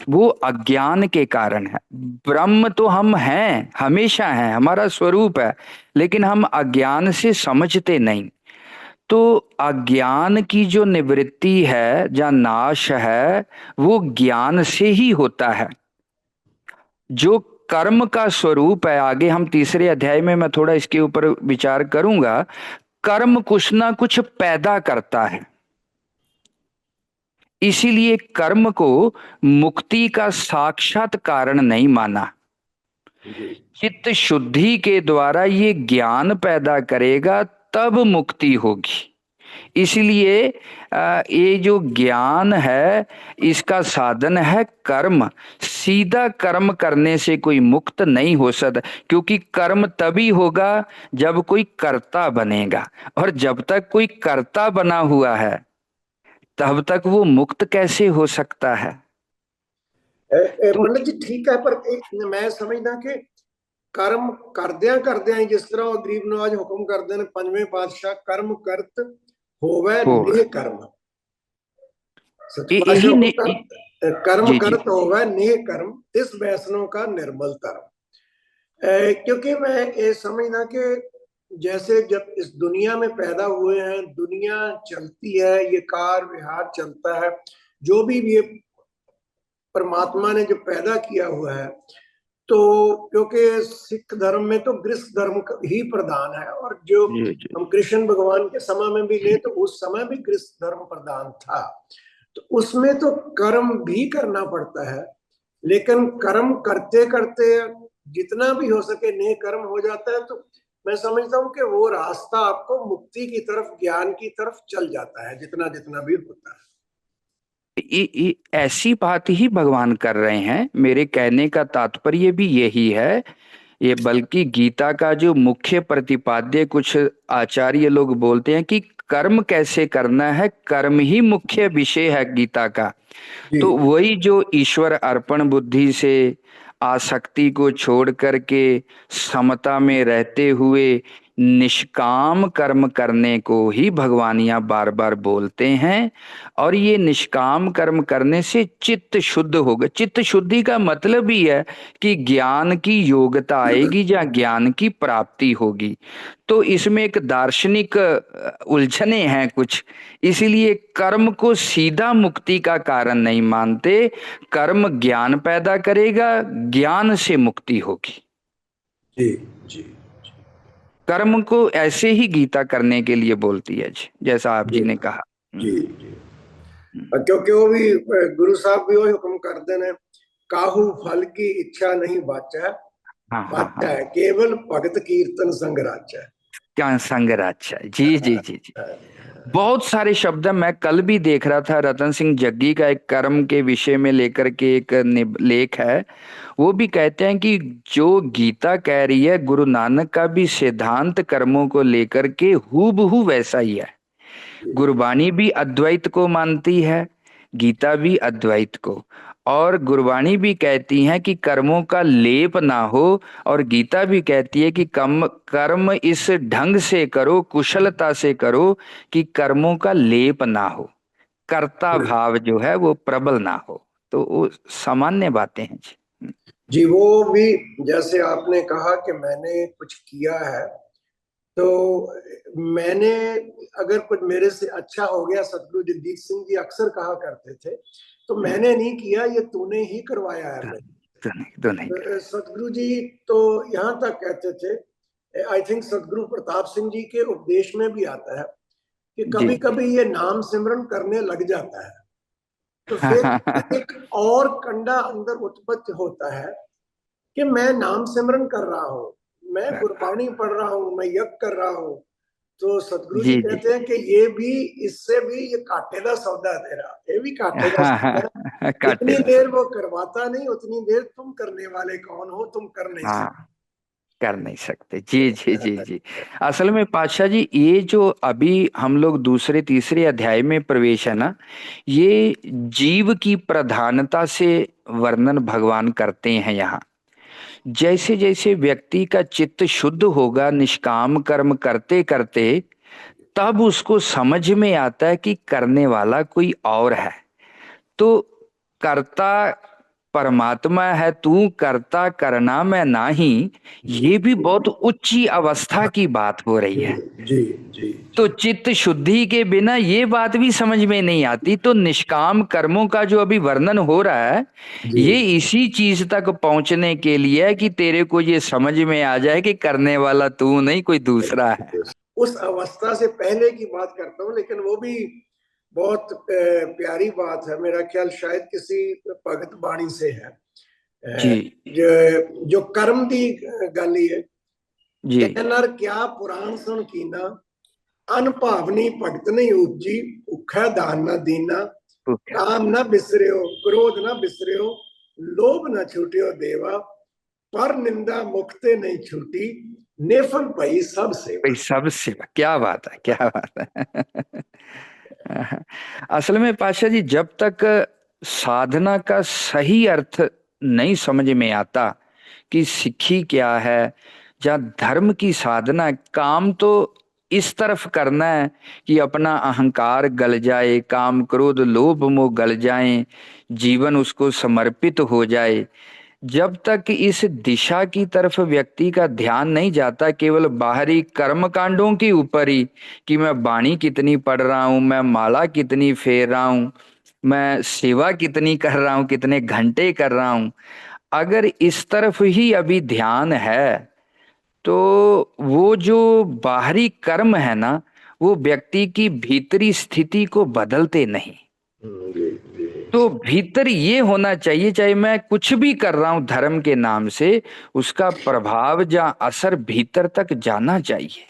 S1: वो अज्ञान के कारण है। ब्रह्म तो हम हैं, हमेशा हैं, हमारा स्वरूप है, लेकिन हम अज्ञान से समझते नहीं। तो अज्ञान की जो निवृत्ति है या नाश है, वो ज्ञान से ही होता है। जो कर्म का स्वरूप है, आगे हम तीसरे अध्याय में मैं थोड़ा इसके ऊपर विचार करूंगा, कर्म कुछ ना कुछ पैदा करता है। इसीलिए कर्म को मुक्ति का साक्षात कारण नहीं माना। चित्त शुद्धि के द्वारा ये ज्ञान पैदा करेगा, तब मुक्ति होगी। इसलिए ये जो ज्ञान है, इसका साधन है कर्म। सीधा कर्म करने से कोई मुक्त नहीं हो सकता, क्योंकि कर्म तभी होगा जब कोई कर्ता बनेगा, और जब तक कोई कर्ता बना हुआ है तब तक वो मुक्त कैसे हो सकता है?
S2: पंडित जी ठीक है, पर मैं समझदा कि कर्म करदियां करदियां ही, जिस तरह गरीब नवाज हुक्म करते हैं पंजवें पातशाह, कर्म करत होवे नेह कर्म। कर्म करत होवे नेह कर्म, तिस वैष्णव का निर्मल धर्म। क्योंकि मैं ये समझना कि जैसे जब इस दुनिया में पैदा हुए हैं, दुनिया चलती है, ये कार विहार चलता है, जो भी ये परमात्मा ने जो पैदा किया हुआ है, तो क्योंकि सिख धर्म में तो गृहस्थ धर्म ही प्रधान है, और जो हम कृष्ण भगवान के समय में भी ले तो उस समय भी गृहस्थ धर्म प्रधान था। तो उसमें तो कर्म भी करना पड़ता है, लेकिन कर्म करते करते जितना भी हो सके नेह कर्म हो जाता है। तो मैं समझता हूँ कि वो रास्ता आपको मुक्ति की तरफ, ज्ञान की तरफ चल जाता है, जितना जितना भी होता है।
S1: ऐसी बात ही भगवान कर रहे हैं। मेरे कहने का तात्पर्य भी यही है। ये बल्कि गीता का जो मुख्य प्रतिपाद्य, कुछ आचार्य लोग बोलते हैं कि कर्म कैसे करना है, कर्म ही मुख्य विषय है गीता का। तो वही जो ईश्वर अर्पण बुद्धि से आसक्ति को छोड़ करके समता में रहते हुए निष्काम कर्म करने को ही भगवान यहाँ बार बार बोलते हैं। और ये निष्काम कर्म करने से चित्त शुद्ध होगा। चित्त शुद्धि का मतलब ही है कि ज्ञान की योग्यता आएगी या ज्ञान की प्राप्ति होगी। तो इसमें एक दार्शनिक उलझने हैं कुछ, इसीलिए कर्म को सीधा मुक्ति का कारण नहीं मानते। कर्म ज्ञान पैदा करेगा, ज्ञान से मुक्ति होगी।
S2: जी जी
S1: कर्म को ऐसे ही गीता करने के लिए बोलती है जी, जैसा आप
S2: जी
S1: जी ने कहा।
S2: जी जी। क्योंकि वो भी गुरु साहब भी वही हुक्म करते ने, काहू फल की इच्छा नहीं बाचा,
S1: हाँ हाँ
S2: बाचा
S1: हाँ।
S2: है केवल भगत कीर्तन संग राचा।
S1: क्या संगराचा, जी जी जी जी। बहुत सारे शब्द हैं। मैं कल भी देख रहा था, रतन सिंह जग्गी का एक कर्म के विषय में लेकर के एक लेख है। वो भी कहते हैं कि जो गीता कह रही है, गुरु नानक का भी सिद्धांत कर्मों को लेकर के हूबहू वैसा ही है। गुरबाणी भी अद्वैत को मानती है, गीता भी अद्वैत को। और गुरबाणी भी कहती है कि कर्मों का लेप ना हो, और गीता भी कहती है कि कर्म कर्म इस ढंग से करो, कुशलता से करो कि कर्मों का लेप ना हो, कर्ता भाव जो है वो प्रबल ना हो। तो वो सामान्य बातें हैं जी।
S2: जी वो भी, जैसे आपने कहा कि मैंने कुछ किया है, तो मैंने अगर कुछ मेरे से अच्छा हो गया, सतगुरु जगदीश सिंह जी अक्सर कहा करते थे, तो मैंने नहीं किया, ये तूने ही करवाया है।
S1: तो नहीं
S2: सतगुरु जी तो यहाँ तक कहते थे, आई थिंक सतगुरु प्रताप सिंह जी के उपदेश में भी आता है कि
S1: जी।
S2: कभी कभी ये नाम सिमरन करने लग जाता है, तो फिर एक और कंडा अंदर उत्पत्ति होता है कि मैं नाम सिमरन कर रहा हूँ, मैं गुरबाणी पढ़ रहा हूँ, मैं यज्ञ कर रहा हूँ। तो सतगुरु जी
S1: जी जी।
S2: कहते हैं कि ये भी, इससे भी ये काटे का सौदा है तेरा, ये भी काटे का
S1: हाँ
S2: सौदा है।
S1: हाँ, काटे
S2: जितनी
S1: दा
S2: देर
S1: सब।
S2: वो करवाता नहीं, उतनी देर तुम करने वाले कौन हो, तुम कर नहीं सकते।
S1: हाँ, कर नहीं सकते, जी जी जी जी। असल में पातशाह जी, ये जो अभी हम लोग दूसरे तीसरे अध्याय में प्रवेश है ना, ये जीव की प्रधानता से वर्णन भगवान करते हैं यहाँ। जैसे जैसे व्यक्ति का चित्त शुद्ध होगा निष्काम कर्म करते करते, तब उसको समझ में आता है कि करने वाला कोई और है। तो कर्ता परमात्मा है, तू करता करना मैं नाही, ये भी बहुत उच्ची अवस्था की बात हो रही है।
S2: जी जी
S1: तो
S2: जी
S1: चित्त शुद्धि के बिना ये बात भी समझ में नहीं आती। तो निष्काम कर्मों का जो अभी वर्णन हो रहा है,
S2: जी।
S1: ये इसी चीज तक पहुंचने के लिए है कि तेरे को ये समझ में आ जाए कि करने वाला तू नहीं, कोई दूसरा है।
S2: उस अवस्था से पहले की बात करता हूँ, लेकिन वो भी बहुत प्यारी बात है, मेरा ख्याल शायद किसी भगत बाणी से है।
S1: जी
S2: जो कर्म की गल ही है,
S1: जी।
S2: कहनर क्या पुराण सुन कीना, अनभावनी भगत नहीं उपजी, भुखा दान ना दीना, काम ना बिसरियो, क्रोध ना बिसरियो, लोभ ना छूटियो देवा, पर निंदा मुक्ते नहीं छूटी, नेफल भई सब
S1: भाई
S2: सेवा।
S1: सब सेवा, क्या बात है, क्या बात है। असल में पाशा जी, जब तक साधना का सही अर्थ नहीं समझ में आता कि सिक्खी क्या है, या धर्म की साधना, काम तो इस तरफ करना है कि अपना अहंकार गल जाए, काम क्रोध लोभ मोह गल जाए, जीवन उसको समर्पित हो जाए। जब तक इस दिशा की तरफ व्यक्ति का ध्यान नहीं जाता, केवल बाहरी कर्म कांडों के ऊपर ही, कि मैं बाणी कितनी पढ़ रहा हूं, मैं माला कितनी फेर रहा हूं, मैं सेवा कितनी कर रहा हूं, कितने घंटे कर रहा हूं, अगर इस तरफ ही अभी ध्यान है, तो वो जो बाहरी कर्म है ना, वो व्यक्ति की भीतरी स्थिति को बदलते नहीं।
S2: जी जी।
S1: तो भीतर ये होना चाहिए, चाहे मैं कुछ भी कर रहा हूं धर्म के नाम से, उसका प्रभाव या असर भीतर तक जाना चाहिए।